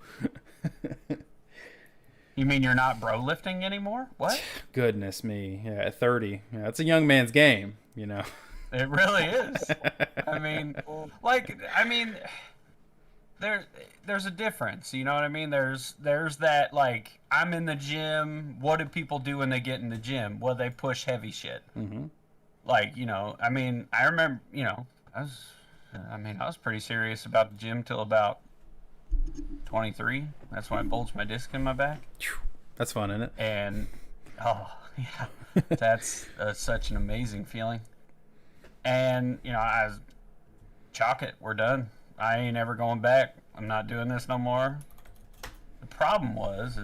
You mean you're not bro lifting anymore? What? Goodness me. Yeah, at 30. Yeah, it's a young man's game, It really is. I mean, there's a difference, you know what I mean? There's that, like, I'm in the gym. What do people do when they get in the gym? Well, they push heavy shit. Mm-hmm. Like, I mean, I remember, I was pretty serious about the gym till about 23. That's when I bulged my disc in my back. That's fun, isn't it? And, oh, yeah, that's such an amazing feeling. And, I was, chalk it, we're done. I ain't ever going back. I'm not doing this no more. The problem is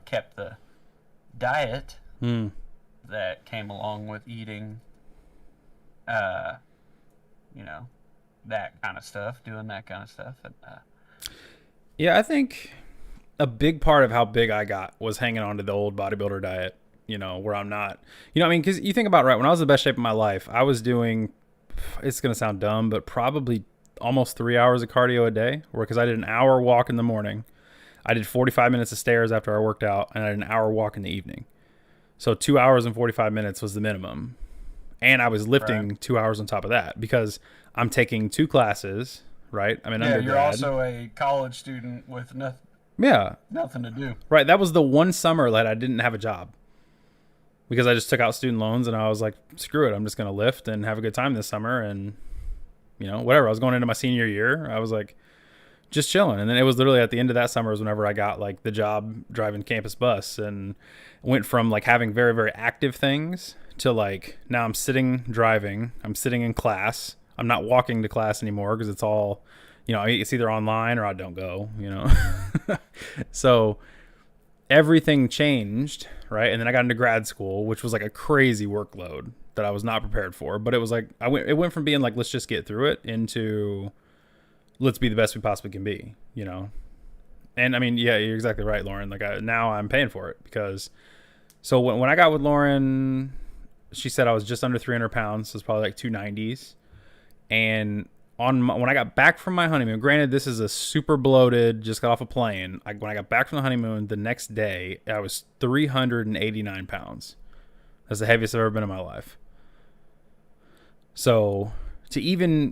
kept the diet that came along with eating, that kind of stuff, doing that kind of stuff. And, yeah, I think a big part of how big I got was hanging on to the old bodybuilder diet, where I'm not, because you think about it, right, when I was in the best shape of my life, I was doing, it's going to sound dumb, but probably almost 3 hours of cardio a day, because I did an hour walk in the morning. I did 45 minutes of stairs after I worked out, and I did an hour walk in the evening. So 2 hours and 45 minutes was the minimum. And I was lifting 2 hours on top of that because I'm taking 2 classes, right? I'm an undergrad. You're also a college student with nothing to do. Right. That was the one summer that I didn't have a job because I just took out student loans and I was like, screw it. I'm just going to lift and have a good time this summer. And, whatever. I was going into my senior year. I was like, just chilling. And then it was literally at the end of that summer is whenever I got like the job driving campus bus and went from like having very, very active things to like, now I'm sitting driving, I'm sitting in class. I'm not walking to class anymore because it's all, it's either online or I don't go, So everything changed, right? And then I got into grad school, which was like a crazy workload that I was not prepared for. But it was like it went from being like, let's just get through it, into let's be the best we possibly can be, And I mean, yeah, you're exactly right, Lauren. Like now I'm paying for it because. So when I got with Lauren, she said I was just under 300 pounds. So it's probably like 290s. And when I got back from my honeymoon, granted, this is a super bloated, just got off a plane. When I got back from the honeymoon, the next day, I was 389 pounds. That's the heaviest I've ever been in my life. So to even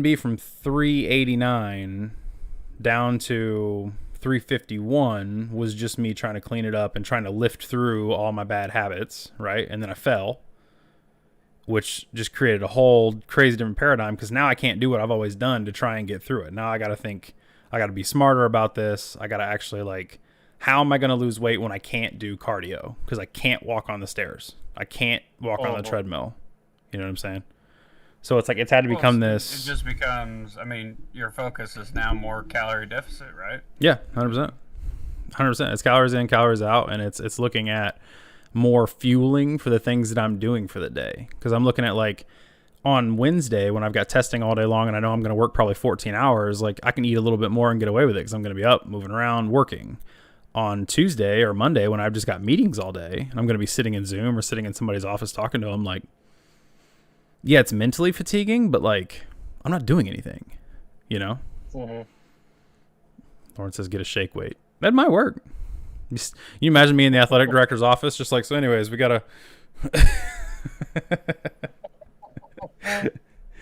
be from 389 down to 351 was just me trying to clean it up and trying to lift through all my bad habits, right? And then I fell, which just created a whole crazy different paradigm, because now I can't do what I've always done to try and get through it. Now I got to think, I got to be smarter about this. I got to actually how am I going to lose weight when I can't do cardio? Because I can't walk on the stairs. I can't walk on the treadmill. You know what I'm saying? So it's like it's had to become this. It just becomes. I mean, your focus is now more calorie deficit, right? Yeah, 100%. 100%. It's calories in, calories out, and it's looking at more fueling for the things that I'm doing for the day. Because I'm looking at on Wednesday when I've got testing all day long and I know I'm going to work probably 14 hours, I can eat a little bit more and get away with it because I'm going to be up, moving around, working. On Tuesday or Monday when I've just got meetings all day and I'm going to be sitting in Zoom or sitting in somebody's office talking to them, yeah, it's mentally fatiguing, but I'm not doing anything, Mm-hmm. Lauren says get a shake weight. That might work. You imagine me in the athletic director's office just so anyways, we got to...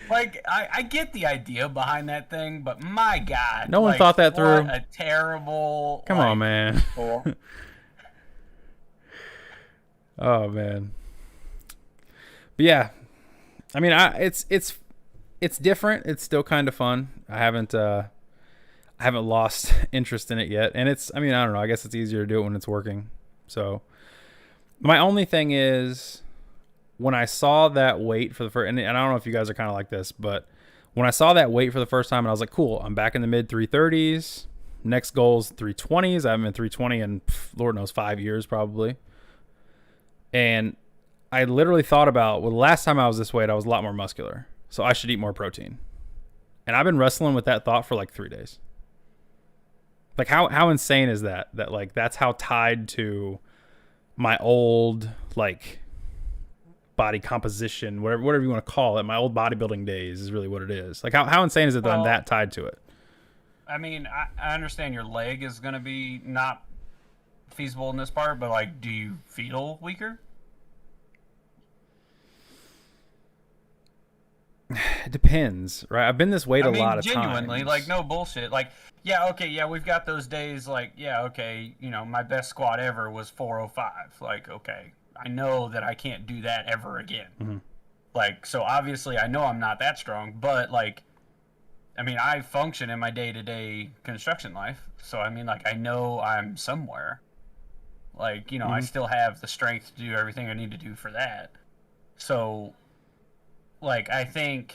I get the idea behind that thing, but my God. No one thought that through. What a terrible... Come on, man. Oh, man. But yeah. I mean, it's different. It's still kind of fun. I haven't lost interest in it yet. And I don't know. I guess it's easier to do it when it's working. So my only thing is, when I saw that weight for the first, and I don't know if you guys are kind of like this, but when I saw that weight for the first time, and I was like, cool, I'm back in the mid 330s. Next goal is 320s. I haven't been 320 in Lord knows 5 years probably. And I literally thought about, the last time I was this weight, I was a lot more muscular. So I should eat more protein. And I've been wrestling with that thought for 3 days. How insane is that? That that's how tied to my old body composition, whatever you want to call it, my old bodybuilding days is really what it is. How insane is it that I'm that tied to it? I mean, I understand your leg is going to be not feasible in this part, but do you feel weaker? It depends, right? I've been this weight a lot of genuinely, times. no bullshit. Yeah, okay, yeah, we've got those days. Yeah, okay, my best squat ever was 405. Okay, I know that I can't do that ever again. Mm-hmm. So obviously I know I'm not that strong, but I function in my day-to-day construction life. So I know I'm somewhere. Mm-hmm. I still have the strength to do everything I need to do for that. So I think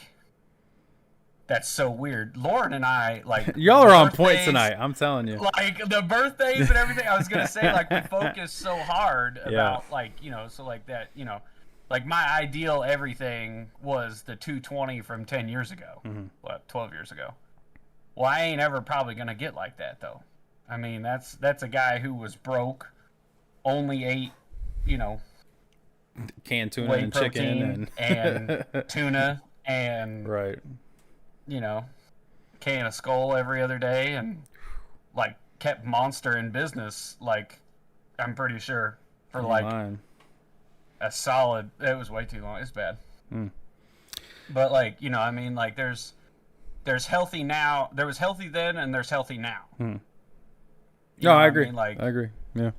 that's so weird. Lauren and I, y'all are on point tonight, I'm telling you. The birthdays and everything, I was going to say, we focus so hard about, my ideal everything was the 220 from 10 years ago. Mm-hmm. 12 years ago. Well, I ain't ever probably going to get like that, though. That's a guy who was broke, only ate, canned tuna and chicken and tuna and right, can of Skull every other day, and kept Monster in business. I'm pretty sure for a solid. It was way too long. It's bad. But there's healthy now. There was healthy then, and there's healthy now. No, I agree. I agree. Yeah.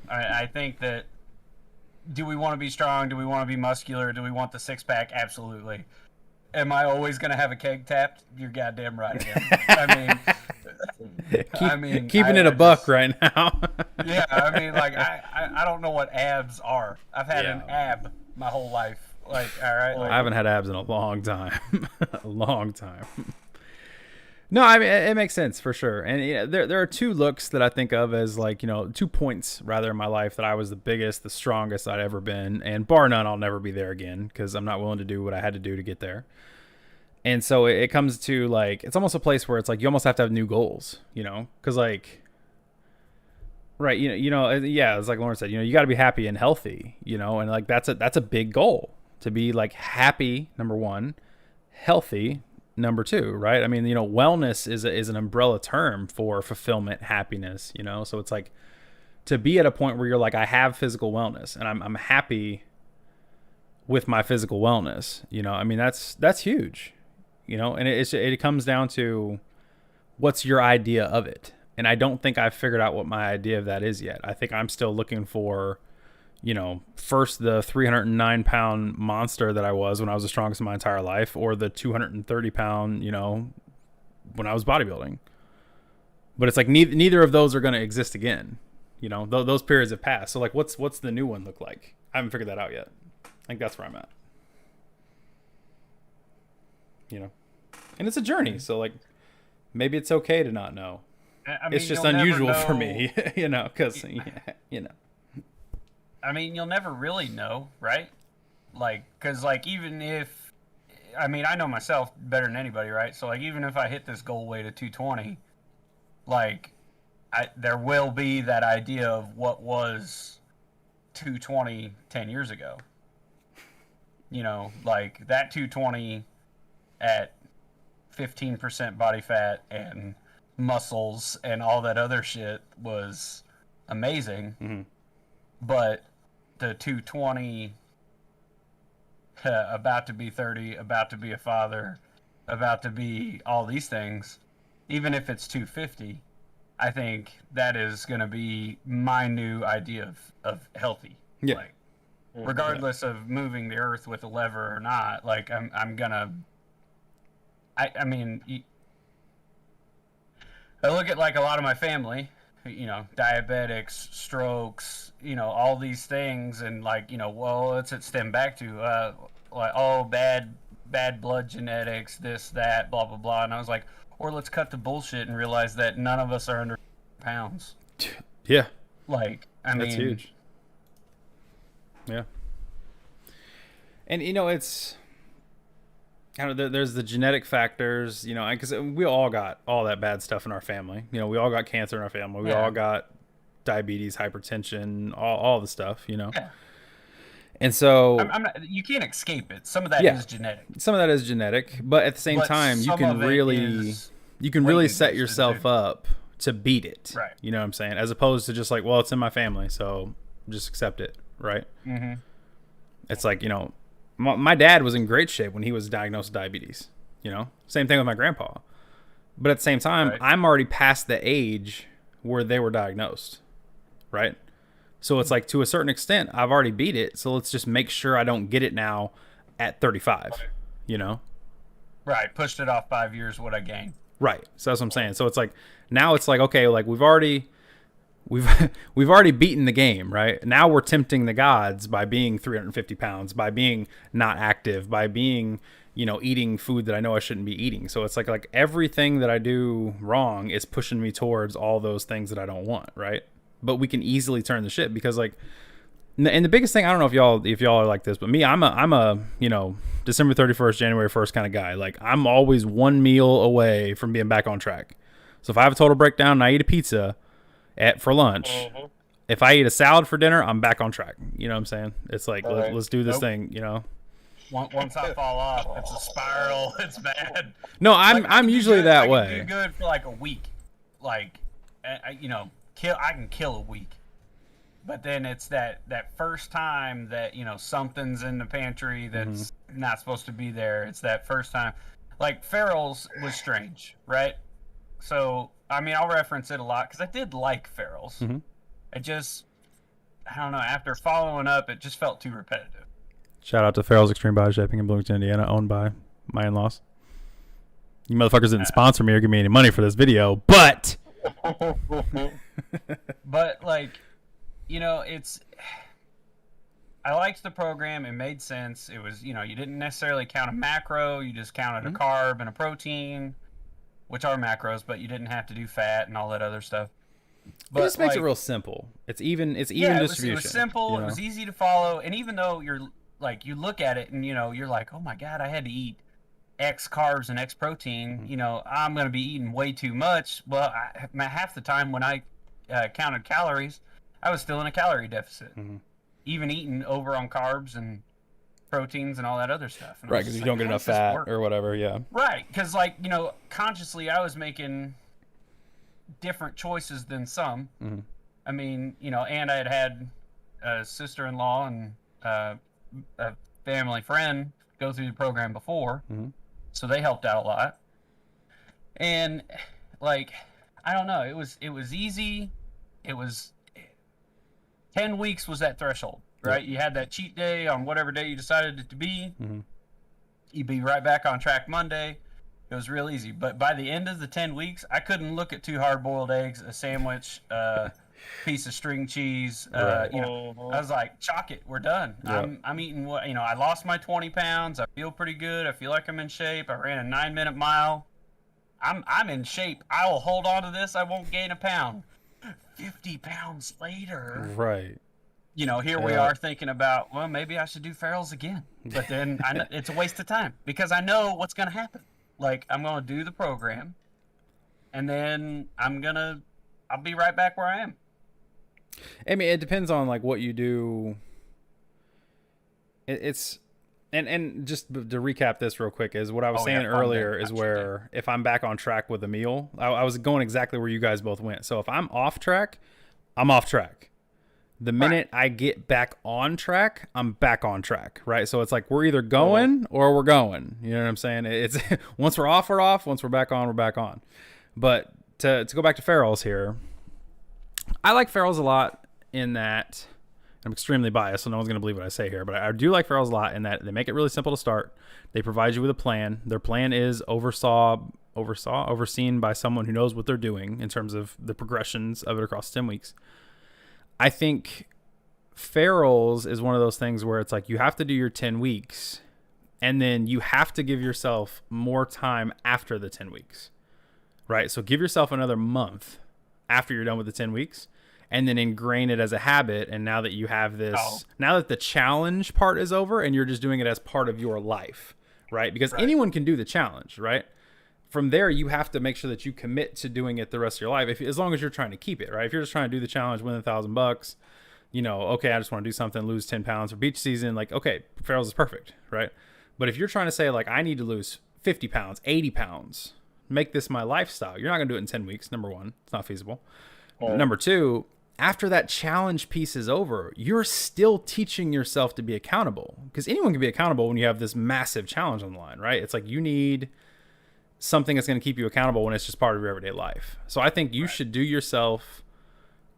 I think that. Do we want to be strong? Do we want to be muscular? Do we want the six-pack? Absolutely. Am I always going to have a keg tapped? You're goddamn right I am. Keeping it a buck right now. Yeah, I don't know what abs are. I've had an ab my whole life. All right. I haven't had abs in a long time. A long time. No, I mean it makes sense for sure. And there are two looks that I think of as like 2 points rather in my life that I was the biggest, the strongest I'd ever been, and bar none, I'll never be there again because I'm not willing to do what I had to do to get there. And so it comes to like it's almost a place where it's like you almost have to have new goals, because like right, yeah, it's like Lauren said, you got to be happy and healthy, and like that's a big goal to be like happy, number one, healthy, number two, right? I mean, wellness is an umbrella term for fulfillment, happiness, so it's like to be at a point where you're like, I have physical wellness and I'm happy with my physical wellness, I mean, that's huge, and it comes down to what's your idea of it. And I don't think I've figured out what my idea of that is yet. I think I'm still looking for, first the 309-pound monster that I was when I was the strongest in my entire life, or the 230-pound, when I was bodybuilding. But it's like neither of those are going to exist again. Those periods have passed. So like, what's the new one look like? I haven't figured that out yet. I think that's where I'm at. And it's a journey. So like, maybe it's okay to not know. I mean, it's just unusual for me, because, I mean, you'll never really know, right? Like, because, like, even if, I mean, I know myself better than anybody, right? So, like, even if I hit this goal weight of 220, like, there will be that idea of what was 220 10 years ago. Like, that 220 at 15% body fat and muscles and all that other shit was amazing. Mm-hmm. But the 220, about to be 30, about to be a father, about to be all these things, even if it's 250, I think that is going to be my new idea of healthy. Yeah. Like, regardless of moving the earth with a lever or not, like, I'm going to... I mean... I look at like a lot of my family, diabetics, strokes, all these things, and like, well, what's it stem back to? Like, oh, bad blood genetics, this, that, blah, blah, blah. And I was like, or let's cut the bullshit and realize that none of us are under pounds. Yeah. Like, that's huge. Yeah. And, it's... there's the genetic factors, because we all got all that bad stuff in our family. We all got cancer in our family. We all got diabetes, hypertension, all the stuff, Yeah. And so... you can't escape it. Some of that is genetic. Some of that is genetic. But at the same time, you can really set yourself up to beat it. Right. You know what I'm saying? As opposed to just like, well, it's in my family, so just accept it, right? Mm-hmm. It's like, my dad was in great shape when he was diagnosed with diabetes, Same thing with my grandpa. But at the same time, I'm already past the age where they were diagnosed, right? So it's like, to a certain extent, I've already beat it. So let's just make sure I don't get it now at 35, Right. Pushed it off 5 years, what I gained. Right. So that's what I'm saying. So it's like, now it's like, okay, like we've already beaten the game, right? Now we're tempting the gods by being 350 pounds, by being not active, by being, eating food that I know I shouldn't be eating. So it's like everything that I do wrong is pushing me towards all those things that I don't want, right? But we can easily turn the ship because like, and the biggest thing, I don't know if y'all are like this, but me, I'm a December 31st, January 1st kind of guy. Like I'm always one meal away from being back on track. So if I have a total breakdown and I eat a pizza for lunch, if I eat a salad for dinner, I'm back on track. You know what I'm saying? It's like, let's do this thing, Once I fall off, it's a spiral. It's bad. No, I'm usually that way. I can do good for like a week. Like, I can kill a week. But then it's that first time that, something's in the pantry that's not supposed to be there. It's that first time. Like, Farrell's was strange, right? So, I mean, I'll reference it a lot because I did like Farrell's. Mm-hmm. I don't know, after following up, it just felt too repetitive. Shout out to Farrell's Extreme Body Shaping in Bloomington, Indiana, owned by my in-laws. You motherfuckers didn't sponsor me or give me any money for this video, but... But, like, I liked the program. It made sense. It was, you didn't necessarily count a macro. You just counted a carb and a protein. which are macros, but you didn't have to do fat and all that other stuff. But it just makes it real simple. It's even distribution. It was simple. It was easy to follow. And even though you're like, you look at it and, you're like, oh my God, I had to eat X carbs and X protein. I'm going to be eating way too much. Well, half the time when I counted calories, I was still in a calorie deficit. Even eating over on carbs and proteins and all that other stuff. And right, because you don't get enough fat or whatever, yeah. Right, because, consciously I was making different choices than some. I mean, and I had a sister-in-law and a family friend go through the program before, so they helped out a lot. And, I don't know, it was easy. It was 10 weeks was that threshold, right? You had that cheat day on whatever day you decided it to be. You'd be right back on track Monday. It was real easy. But by the end of the 10 weeks, I couldn't look at 2 hard-boiled eggs, a sandwich, piece of string cheese. I was like, chalk it. We're done. I'm eating what, I lost my 20 pounds. I feel pretty good. I feel like I'm in shape. I ran a 9-minute mile. I'm in shape. I will hold on to this. I won't gain a pound. 50 pounds later. Right. Here we are thinking about, well, maybe I should do Farrell's again. But then it's a waste of time because I know what's going to happen. I'm going to do the program, and then I'll be right back where I am. I mean, it depends on what you do. And just to recap this real quick is what I was saying earlier is where if I'm back on track with a meal, I was going exactly where you guys both went. So if I'm off track, I'm off track. The minute I get back on track, I'm back on track, right? So it's we're either going or we're going. You know what I'm saying? It's once we're off, we're off. Once we're back on, we're back on. But to go back to Farrell's here, I like Farrell's a lot in that I'm extremely biased, so no one's going to believe what I say here. But I do like Farrell's a lot in that they make it really simple to start. They provide you with a plan. Their plan is overseen by someone who knows what they're doing in terms of the progressions of it across 10 weeks. I think Farrell's is one of those things where it's you have to do your 10 weeks and then you have to give yourself more time after the 10 weeks, right? So give yourself another month after you're done with the 10 weeks and then ingrain it as a habit. And now that you have this, now that the challenge part is over and you're just doing it as part of your life, right? Because anyone can do the challenge, right? From there, you have to make sure that you commit to doing it the rest of your life, as long as you're trying to keep it, right? If you're just trying to do the challenge, win $1,000, okay, I just want to do something, lose 10 pounds for beach season, okay, Farrell's is perfect, right? But if you're trying to say, I need to lose 50 pounds, 80 pounds, make this my lifestyle, you're not going to do it in 10 weeks, number one. It's not feasible. Number two, after that challenge piece is over, you're still teaching yourself to be accountable, because anyone can be accountable when you have this massive challenge on the line, right? It's you need something that's going to keep you accountable when it's just part of your everyday life. So I think you should do yourself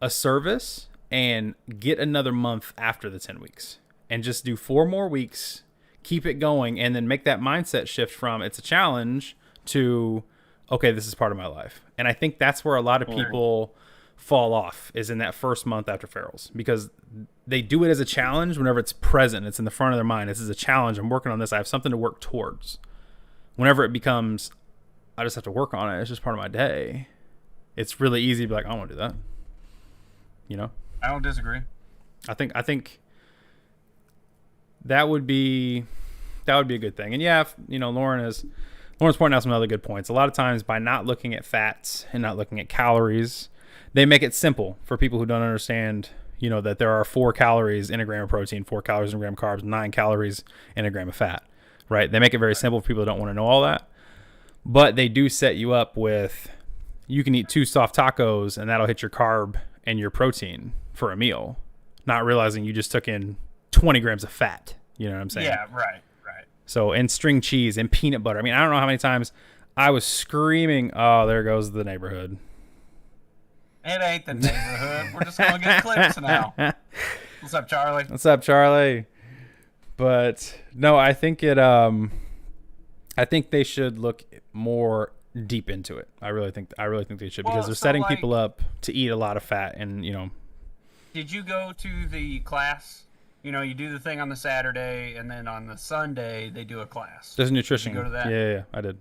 a service and get another month after the 10 weeks and just do 4 more weeks, keep it going, and then make that mindset shift from it's a challenge to, okay, this is part of my life. And I think that's where a lot of people fall off, is in that first month after Farrell's, because they do it as a challenge whenever it's present. It's in the front of their mind. This is a challenge. I'm working on this. I have something to work towards. Whenever it becomes, I just have to work on it, it's just part of my day, it's really easy to be I don't want to do that. I don't disagree. I think that would be a good thing. And Lauren's pointing out some other good points. A lot of times by not looking at fats and not looking at calories, they make it simple for people who don't understand, that there are 4 calories in a gram of protein, 4 calories in a gram of carbs, 9 calories in a gram of fat, right? They make it very simple for people who don't want to know all that. But they do set you up with, you can eat 2 soft tacos and that'll hit your carb and your protein for a meal, not realizing you just took in 20 grams of fat. You know what I'm saying? Yeah, right. So, and string cheese and peanut butter. I mean, I don't know how many times I was screaming, oh, there goes the neighborhood. It ain't the neighborhood. We're just going to get clips now. What's up, Charlie? What's up, Charlie? But no, I think I think they should look more deep into it. I really think they should, because they're setting people up to eat a lot of fat. And did you go to the class? You do the thing on the Saturday, and then on the Sunday they do a class. There's nutrition. Did you go to that? Yeah, I did.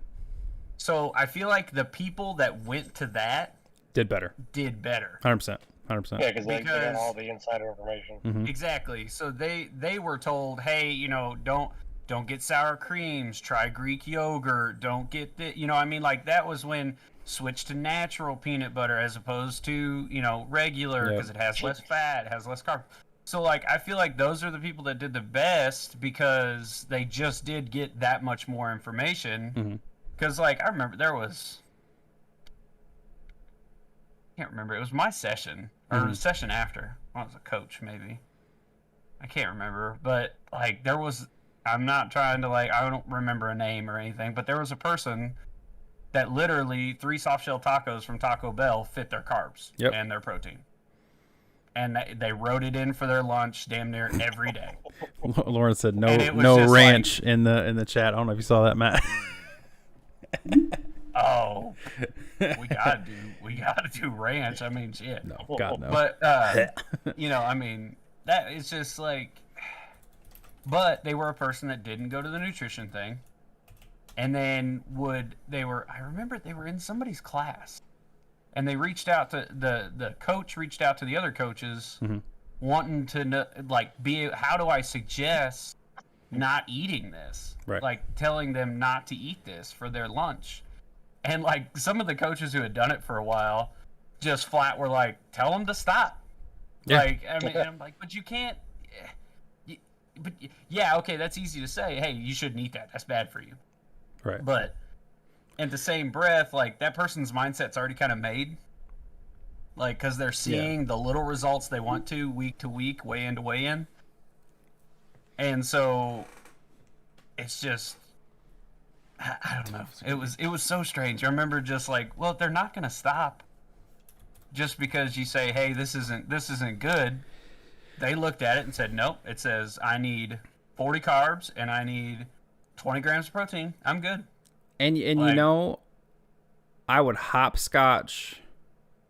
So I feel like the people that went to that Did better. did better. 100%. 100%. Yeah, because they Because- had all the insider information. Mhm. Exactly. So they were told, hey, you know, don't get sour creams. Try Greek yogurt. Don't get the, you know, I mean, like that was when switch to natural peanut butter as opposed to, you know, regular Yep. because it has less fat, it has less carbs. So like I feel like those are the people that did the best because they just did get that much more information. Mhm. Because like I remember there was, I can't remember, it was my session or the session after when I was a coach maybe. I can't remember, but like there was, I'm not trying to like, I don't remember a name or anything, but there was a person that literally 3 soft shell tacos from Taco Bell fit their carbs Yep. and their protein. And they wrote it in for their lunch damn near every day. Lauren said no And it was no just ranch in the chat. I don't know if you saw that, Matt. Oh, we gotta do ranch. I mean, shit. No, God no. But you know, I mean, that is just like. But they were a person that didn't go to the nutrition thing, and then I remember they were in somebody's class, and they reached out to the coach reached out to the other coaches, wanting to know, like, how do I suggest not eating this? Right. Like telling them not to eat this for their lunch. And like some of the coaches who had done it for a while just flat were like, tell them to stop. Yeah. Like, I mean, and I'm like, but you can't. But yeah, okay, that's easy to say. Hey, you shouldn't eat that. That's bad for you. Right. But in the same breath, like that person's mindset's already kind of made. Like, because they're seeing the little results they want to week, weigh in to weigh in. And so it's just, I don't know. It was so strange. I remember just like, well, they're not going to stop just because you say, hey, this isn't good. They looked at it and said, nope. It says I need 40 carbs and I need 20 grams of protein. I'm good. And you know, I would hopscotch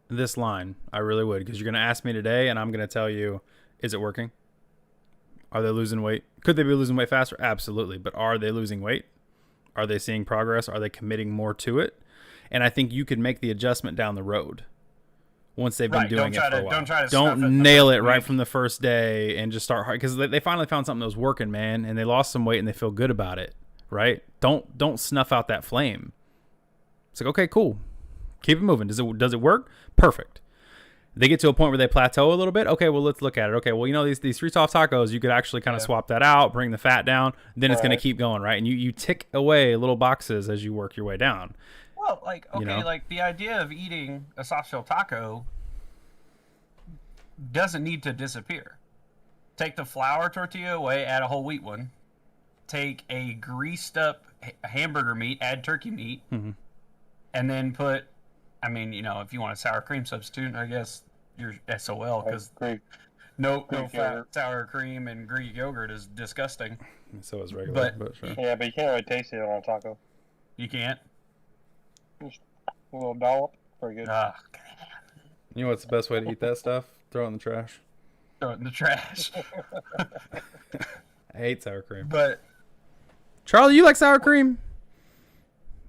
this line. I really would, because you're going to ask me today, and I'm going to tell you, is it working? Are they losing weight? Could they be losing weight faster? Absolutely. But are they losing weight? Are they seeing progress? Are they committing more to it? And I think you could make the adjustment down the road once they've been doing it for a while. Don't nail it right from the first day and just start hard, because they finally found something that was working, man, and they lost some weight and they feel good about it, right? Don't snuff out that flame. It's like, okay, cool. Keep it moving. Does it work? Perfect. They get to a point where they plateau a little bit. Okay, well, let's look at it. Okay, well, you know, these 3 soft tacos, you could actually kind of swap that out, bring the fat down, then it's going to keep going, right? And you tick away little boxes as you work your way down. Well, like, okay, You know? like the idea of eating a soft shell taco doesn't need to disappear. Take the flour tortilla away, add a whole wheat one. Take a greased up hamburger meat, add turkey meat, and then put, I mean, you know, if you want a sour cream substitute, I guess you're SOL, because no fat yogurt. sour cream and Greek yogurt is disgusting. So is regular, But- but sure. Yeah, but you can't really taste it on a taco. You can't. A little dollop, pretty good. Ugh, You know what's the best way to eat that stuff? Throw it in the trash. throw it in the trash. I hate sour cream. But Charlie, you like sour cream?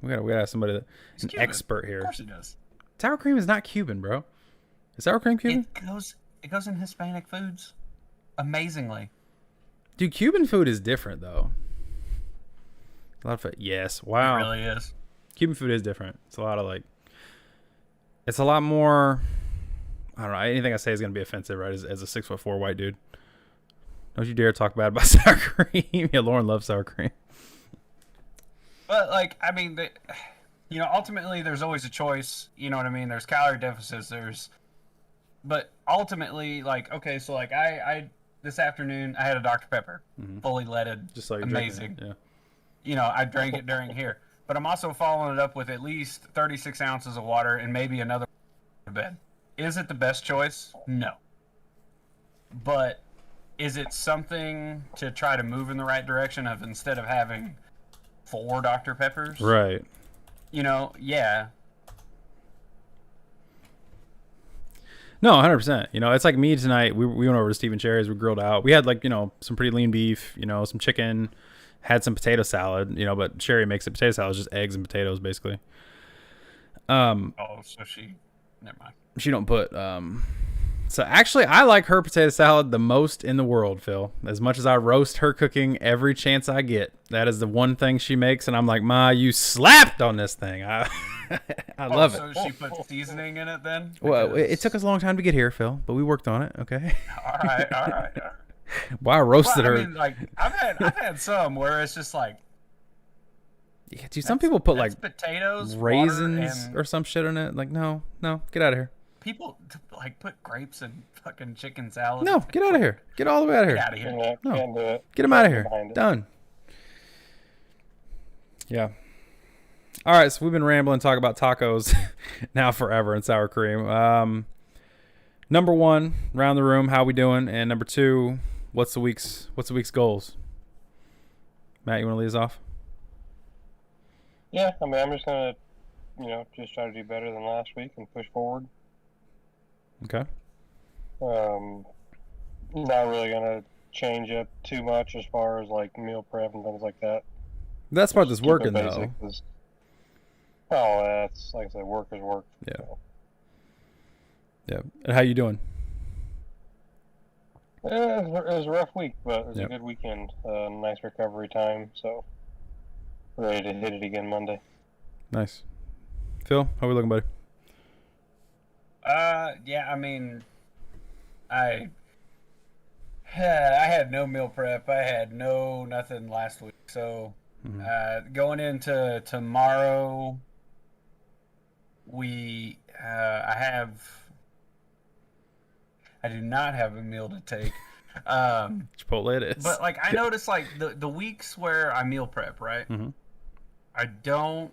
We gotta have somebody an Cuban. expert of here. course it does. Sour cream is not Cuban, bro. Is sour cream Cuban? It goes in Hispanic foods. Amazingly. Dude, Cuban food is different though. A lot of it. Yes. Wow. It really is. Cuban food is different. It's a lot of like. It's a lot more. I don't know. Anything I say is gonna be offensive, right? As a 6'4" white dude. Don't you dare talk bad about sour cream. Yeah, Lauren loves sour cream. But, like, I mean, you know, ultimately there's always a choice. You know what I mean? There's calorie deficits. But ultimately, like, okay, so, like, I this afternoon, I had a Dr. Pepper, fully leaded. Just so you're amazing. drinking it, You know, I drank it during here. But I'm also following it up with at least 36 ounces of water and maybe another to bed. Is it the best choice? No. But is it something to try to move in the right direction of, instead of having 4 Dr. Peppers? yeah. Right. You know, yeah. No, 100%. You know, it's like me tonight. We went over to Steve and Cherry's. We grilled out. We had, like, you know, some pretty lean beef, you know, some chicken, Had some potato salad, but Sherry makes it potato salad, just eggs and potatoes basically. Oh, so never mind. She don't put so actually I like her potato salad the most in the world, Phil. As much as I roast her cooking every chance I get, that is the one thing she makes and I'm like, Ma, you slapped on this thing. I love it. So she put seasoning in it then? Well, it took us a long time to get here, Phil, but we worked on it, okay? All right. Well, I roasted her. I mean, like I've had some where it's just like, yeah, dude, some people put like potatoes, raisins or some shit in it. Like, no, get out of here. People like put grapes in fucking chicken salad. No, get out of here. Get all the way out of here. Get out of here. Yeah, No. can't do it. Get him out of here. Done. Yeah. All right, so we've been rambling, talk about tacos now forever and sour cream. Number one, round the room, how we doing? And number two, what's the week's goals? Matt, you want to lead us off? Yeah, I mean, I'm just gonna, just try to do better than last week and push forward. Okay. Not really gonna change up too much as far as like meal prep and things like that. That's part that's Keep it working basic, though. 'cause, oh, that's like I said, work is work. Yeah. So. Yeah. And how you doing? Yeah, it was a rough week, but it was Yep. a good weekend. Nice recovery time, so ready to hit it again Monday. Nice. Phil, how we looking, buddy? Yeah, I mean, I had no meal prep. I had nothing last week. So, going into tomorrow, I do not have a meal to take. Chipotle it is. But like I noticed like the weeks where I meal prep, right? Mm-hmm. I don't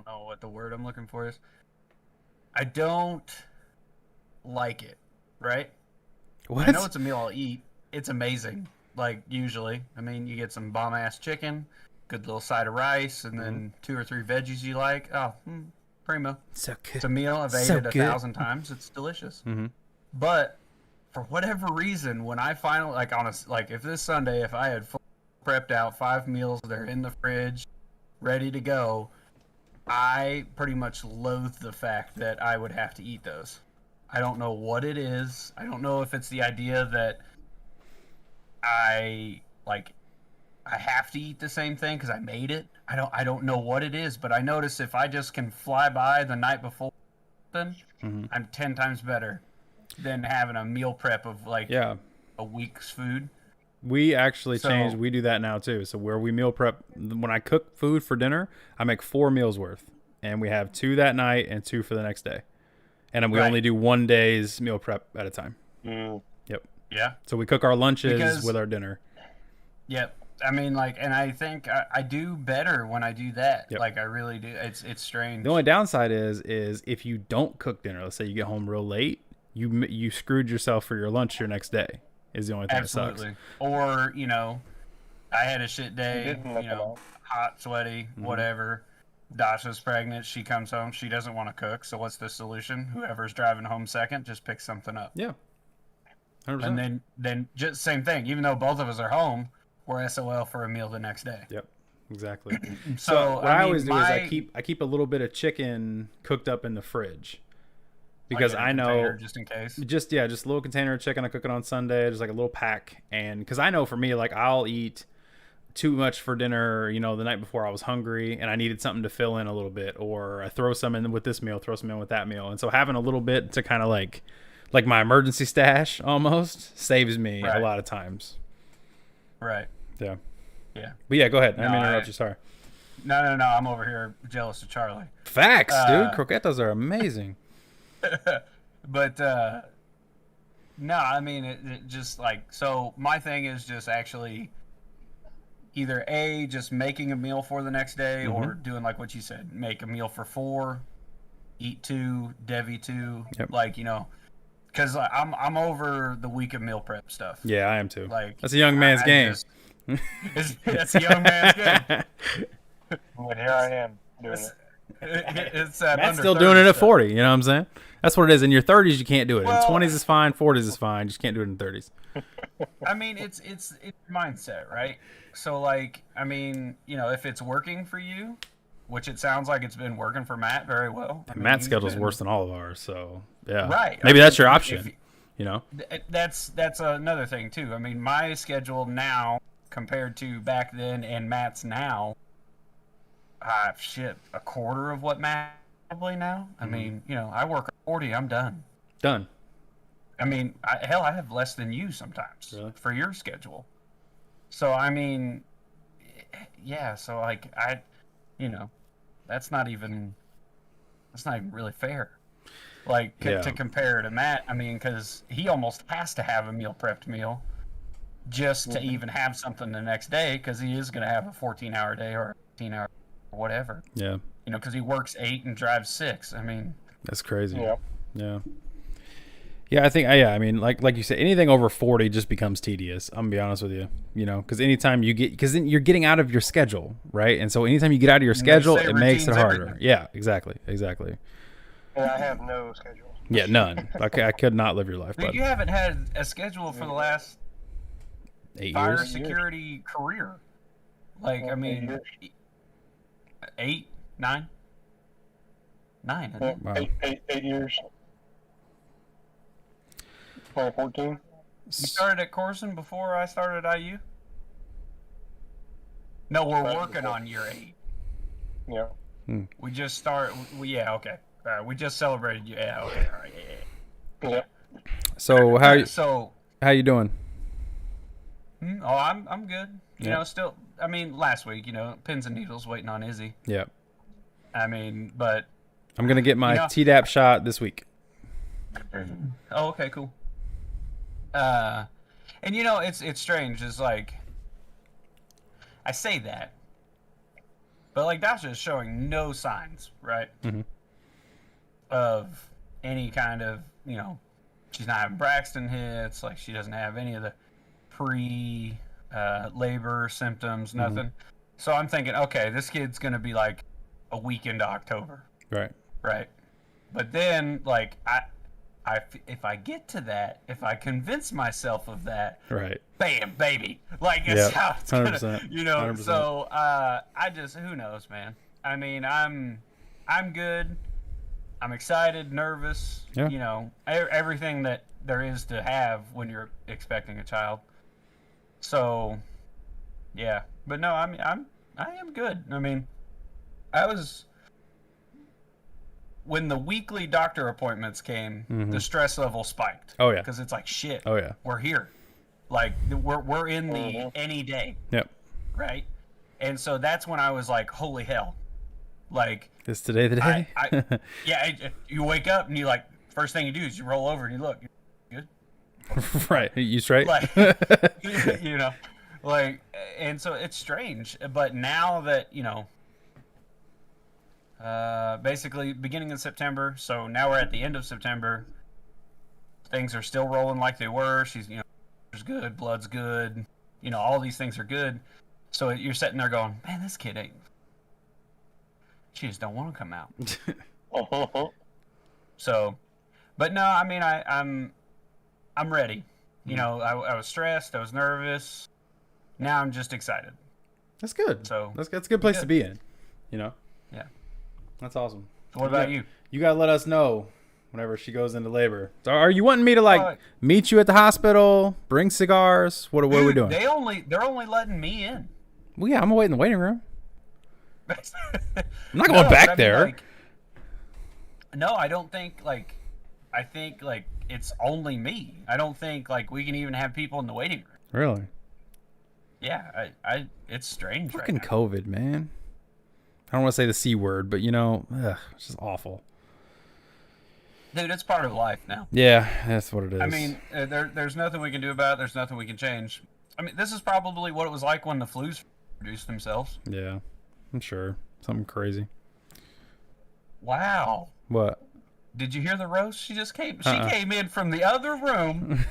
know what the word I'm looking for is. I don't like it, right? What? I know it's a meal I'll eat. It's amazing. Like usually, I mean, you get some bomb ass chicken, good little side of rice, and then 2 or 3 veggies you like. Oh, primo. So good. It's a meal I've ate So it 1,000 times. It's delicious. Mm-hmm. But for whatever reason, when I finally if this Sunday, if I had full prepped out 5 meals, they're in the fridge, ready to go, I pretty much loathe the fact that I would have to eat those. I don't know what it is. I don't know if it's the idea that I have to eat the same thing because I made it. I don't know what it is, but I notice if I just can fly by the night before, then I'm 10 times better than having a meal prep of a week's food. We actually changed. We do that now too. So where we meal prep, when I cook food for dinner, I make 4 meals worth, and we have 2 that night and 2 for the next day, and we only do 1 day's meal prep at a time. Mm. Yep. Yeah. So we cook our lunches with our dinner. Yep. I mean, and I think I do better when I do that. Yep. Like I really do. It's strange. The only downside is if you don't cook dinner. Let's say you get home real late, you screwed yourself for your lunch your next day. Is the only thing Absolutely. that sucks. Or I had a shit day. Hot, sweaty, whatever. Dasha's pregnant. She comes home. She doesn't want to cook. So what's the solution? Whoever's driving home second, just pick something up. Yeah. 100%. And then just same thing. Even though both of us are home, we're SOL for a meal the next day. Yep. Exactly. So what I always do is I keep a little bit of chicken cooked up in the fridge. Because I know, just in case. Just a little container of chicken. I cook it on Sunday, just like a little pack. And because I know for me, like I'll eat too much for dinner, the night before I was hungry and I needed something to fill in a little bit, or I throw some in with this meal, throw some in with that meal. And so having a little bit to kind of like my emergency stash almost saves me a lot of times. Right. Yeah. Yeah. But yeah, go ahead. I didn't mean to interrupt you. Sorry. No. I'm over here jealous of Charlie. Facts, dude. Croquetas are amazing. But no, I mean it just so my thing is just actually either just making a meal for the next day or doing like what you said, make a meal for 4, eat 2, Devi 2, because I'm over the week of meal prep stuff. Yeah, I am too. Like that's a young man's game. That's a young man's game. But here I am doing it. It's that Matt's under still 30 doing it at stuff. 40. You know what I'm saying? That's what it is. In your 30s, you can't do it. Well, in 20s is fine. 40s is fine. You just can't do it in 30s. I mean, it's mindset, right? So, like, I mean, if it's working for you, which it sounds like it's been working for Matt very well. I mean, Matt's schedule's worse than all of ours, so yeah. Right. Maybe I that's mean, your option. That's another thing too. I mean, my schedule now compared to back then and Matt's now, a quarter of what Matt probably now. I mean, I work 40, I'm done. Done. I mean, I have less than you sometimes for your schedule. So I mean, yeah. So like that's not even really fair. Like to compare to Matt, I mean, because he almost has to have a meal prepped meal just to even have something the next day, because he is going to have a 14-hour day or a 15-hour or whatever. Yeah. Because he works 8 and drives 6. I mean, that's crazy. Yeah. Yeah. Yeah, I think. I mean, like you said, anything over 40 just becomes tedious. I'm gonna be honest with you. Because anytime because then you're getting out of your schedule, right? And so anytime you get out of your schedule, it makes it harder. Everything. Yeah, exactly. And I have no schedule. Yeah, none. I could not live your life. Dude, But you haven't had a schedule for the last 8 fire years. security career. Like, I mean, 8, 9? 9, isn't it? Wow. 8 years. 2014. You started at Corson before I started at IU? No, we're working on year 8. Yeah. We just started. Yeah, okay. All right, we just celebrated. Yeah, okay. All right. Yeah. So how you doing? Oh, I'm good. You know, still. I mean, last week, pins and needles, waiting on Izzy. Yeah. I mean, but I'm gonna get my Tdap shot this week. Oh, okay, cool. And it's strange. It's like I say that, but like Dasha is showing no signs, right, of any kind of she's not having Braxton hits. Like she doesn't have any of the pre-labor symptoms, nothing. So I'm thinking, okay, this kid's gonna be like a week into October, Right. right? But then, like if I get to that, if I convince myself of that, Right. bam, baby, like it's how it's 100%. gonna, 100%. So I just, who knows, man. I mean, I'm good. I'm excited, nervous. Yeah. Everything that there is to have when you're expecting a child. So, yeah, but no, I mean, I am good. I mean, when the weekly doctor appointments came, the stress level spiked. Oh yeah. Because it's like, shit. Oh yeah. We're here. Like we're in the any day. Yep. Right. And so that's when I was like, holy hell. Like, is today the day? You wake up and you like, first thing you do is you roll over and you look. You good? Right. You straight? Like, like, and so it's strange. But now that, basically beginning of September, so now we're at the end of September, things are still rolling like they were. She's, is good, blood's good, all these things are good. So you're sitting there going, man, this kid ain't. She just don't want to come out. So, but no, I mean, I'm ready. I was stressed, I was nervous. Now I'm just excited. That's good. So that's a good place to be in. Yeah. That's awesome. So what about you? You gotta let us know whenever she goes into labor. So are you wanting me to meet you at the hospital, bring cigars? What are we doing? They're only letting me in. Well, yeah, I'm gonna wait in the waiting room. I'm not going back there. No, I don't think I think it's only me. I don't think we can even have people in the waiting room. Really? Yeah, it's strange. Fucking right now. COVID, man. I don't want to say the C word, but it's just awful. Dude, it's part of life now. Yeah, that's what it is. I mean, there's nothing we can do about it. There's nothing we can change. I mean, this is probably what it was like when the flus produced themselves. Yeah, I'm sure. Something crazy. Wow. What? Did you hear the roast? She just came. She came in from the other room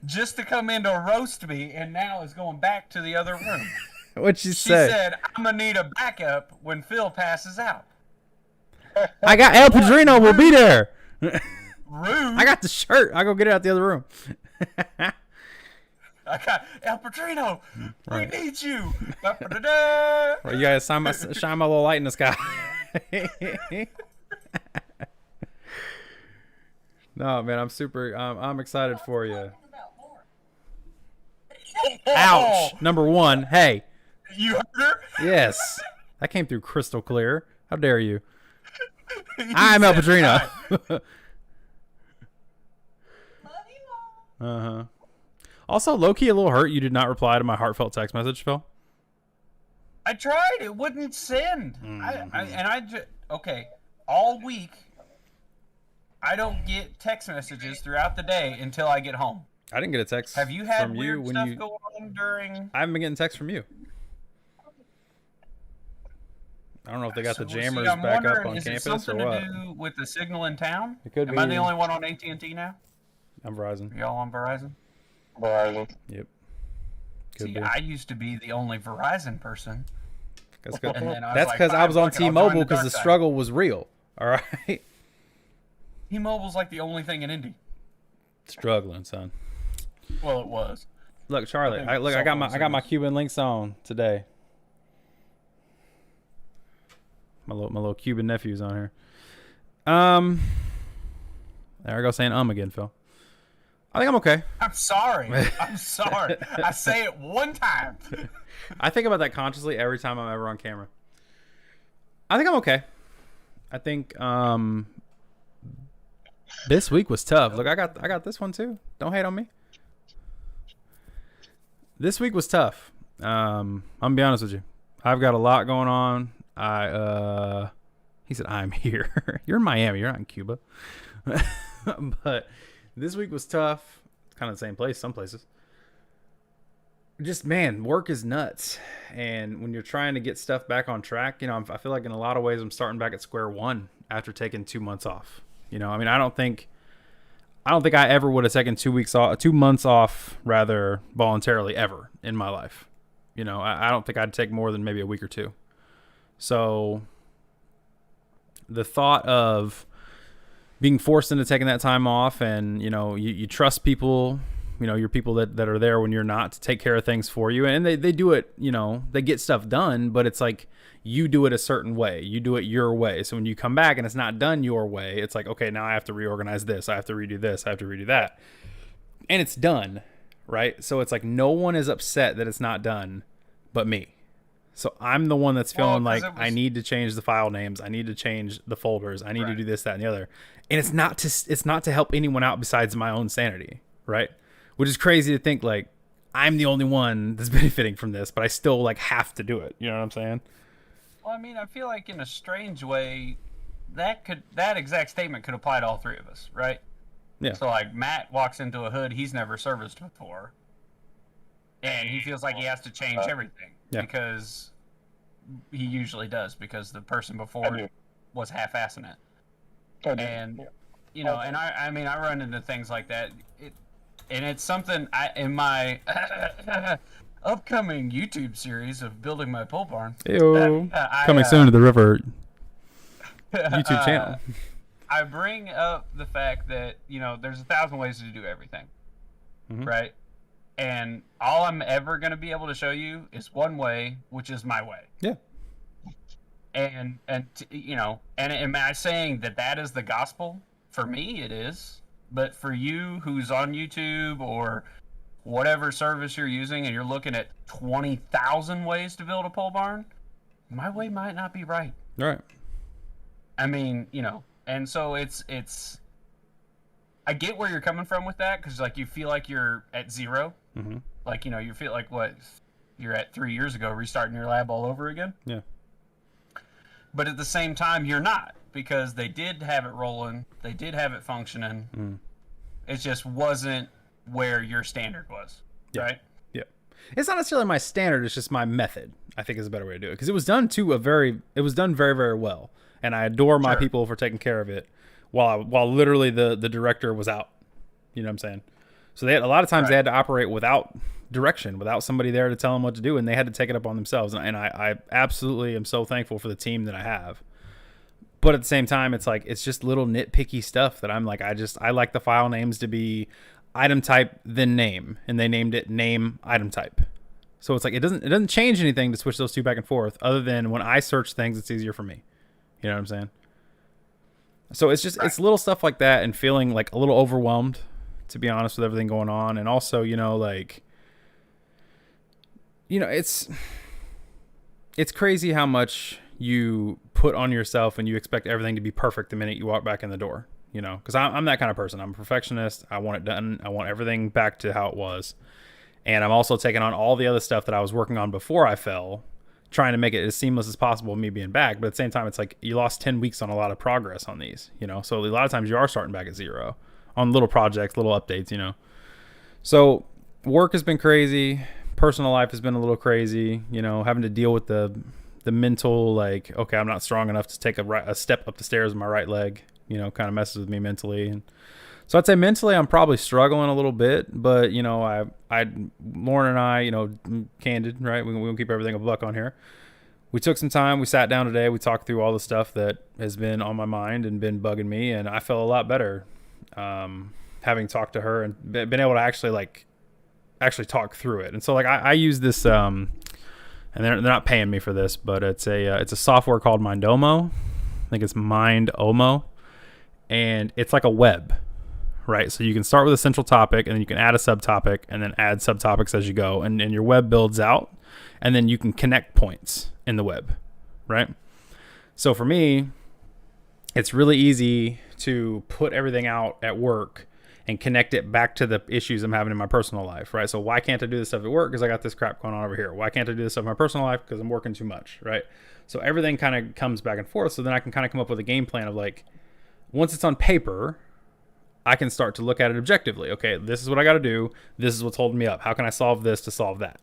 just to come in to roast me, and now is going back to the other room. What'd she say? She said, I'm going to need a backup when Phil passes out. I got El Padrino will be there. Rude. I got the shirt. I'll go get it out the other room. I got El Padrino. Right. We need you. Da-da-da-da. Right, you guys shine my little light in the sky. No, man, I'm excited for you. Ouch. Number one. Hey. You heard her? Yes. That came through crystal clear. How dare you? I'm El Padrino. Uh-huh. Also, low-key a little hurt you did not reply to my heartfelt text message, Phil. I tried. It wouldn't send. Okay. All week, I don't get text messages throughout the day until I get home. I didn't get a text Have you had from you weird when stuff you... go on during... I haven't been getting texts from you. I don't know if they got the jammers I'm back up on is campus it or something what. to do with the signal in town? It could Am be. I the only one on AT&T now? I'm Verizon. Are y'all on Verizon? Verizon. Yep. Could See, be. I used to be the only Verizon person. That's good. And then I was That's like, because I was on "Fine, fuck it, I'll join T-Mobile because dark the side." struggle was real. All right. T-Mobile's like the only thing in Indy. Struggling, son. Well, it was. Look, Charlie. think I cell got phone my service. Cuban links on today. My little Cuban nephews on here. There I go saying again, Phil. I think I'm okay. I'm sorry. I'm sorry. I say it one time. I think about that consciously every time I'm ever on camera. I think I'm okay. I think this week was tough. Look, I got this one too. Don't hate on me. This week was tough. I'm gonna be honest with you. I've got a lot going on. He said I'm here. You're in Miami. You're not in Cuba. But this week was tough. It's kind of the same place, some places. Just, man, work is nuts. And when you're trying to get stuff back on track, I feel like in a lot of ways I'm starting back at square one after taking 2 months off. I mean, I don't think I ever would have taken 2 months off rather voluntarily ever in my life. I don't think I'd take more than maybe a week or two. So the thought of being forced into taking that time off and, you trust people, your people that are there when you're not to take care of things for you. And they do it, they get stuff done, but it's like you do it a certain way. You do it your way. So when you come back and it's not done your way, it's like, okay, now I have to reorganize this. I have to redo this. I have to redo that. And it's done, right? So it's like no one is upset that it's not done but me. So I'm the one that's feeling like I need to change the file names. I need to change the folders. I need to do this, that, and the other. And it's not to help anyone out besides my own sanity, right? Which is crazy to think like I'm the only one that's benefiting from this, but I still like have to do it. You know what I'm saying? Well, I mean, I feel like in a strange way, that exact statement could apply to all three of us, right? Yeah. So like Matt walks into a hood he's never serviced before, and he feels like he has to change everything because he usually does because the person before was half-assing it. And and I mean I run into things like that. And it's something in my upcoming YouTube series of building my pole barn. Coming soon to the Rivvfer YouTube channel. I bring up the fact that, there's 1,000 ways to do everything, right? And all I'm ever going to be able to show you is one way, which is my way. Yeah. And am I saying that is the gospel? For me, it is. But for you who's on YouTube or whatever service you're using and you're looking at 20,000 ways to build a pole barn, my way might not be right. Right. I mean, and so it's I get where you're coming from with that because like you feel like you're at zero. Mm-hmm. Like, you feel like you're at 3 years ago restarting your lab all over again. Yeah. But at the same time, you're not because they did have it rolling. They did have it functioning. Mm. It just wasn't where your standard was, right? Yeah. It's not necessarily my standard. It's just my method, I think is a better way to do it. Because it was done very, very well. And I adore my people for taking care of it while literally the director was out. You know what I'm saying? So a lot of times they had to operate without direction, without somebody there to tell them what to do, and they had to take it up on themselves. And I absolutely am so thankful for the team that I have. But at the same time, it's like, it's just little nitpicky stuff that I'm like, I like the file names to be item type, then name. And they named it name item type. So it's like, it doesn't change anything to switch those two back and forth, other than when I search things, it's easier for me. You know what I'm saying? So it's just, it's little stuff like that, and feeling like a little overwhelmed, to be honest, with everything going on. And also, like, it's crazy how much you put on yourself and you expect everything to be perfect the minute you walk back in the door, because I'm that kind of person. I'm a perfectionist. I want it done. I want everything back to how it was. And I'm also taking on all the other stuff that I was working on before I fell, trying to make it as seamless as possible with me being back. But at the same time, it's like you lost 10 weeks on a lot of progress on these, so a lot of times you are starting back at zero on little projects, little updates, So work has been crazy. Personal life has been a little crazy, having to deal with the mental, like, okay, I'm not strong enough to take a step up the stairs with my right leg, kind of messes with me mentally. And so I'd say mentally I'm probably struggling a little bit, but Lauren and I, candid, right? We won't keep everything a buck on here. We took some time. We sat down today. We talked through all the stuff that has been on my mind and been bugging me, and I felt a lot better having talked to her and been able to actually talk through it. And so, like, I use this, and they're not paying me for this, but it's a software called Mindomo. I think it's Mindomo, and it's like a web. Right, so you can start with a central topic, and then you can add a subtopic, and then add subtopics as you go, and your web builds out, and then you can connect points in the web, right? So for me, it's really easy to put everything out at work and connect it back to the issues I'm having in my personal life, right? So why can't I do this stuff at work? Because I got this crap going on over here. Why can't I do this stuff in my personal life? Because I'm working too much, right? So everything kind of comes back and forth, so then I can kind of come up with a game plan of, like, once it's on paper, I can start to look at it objectively. Okay, this is what I got to do. This is what's holding me up. How can I solve this to solve that?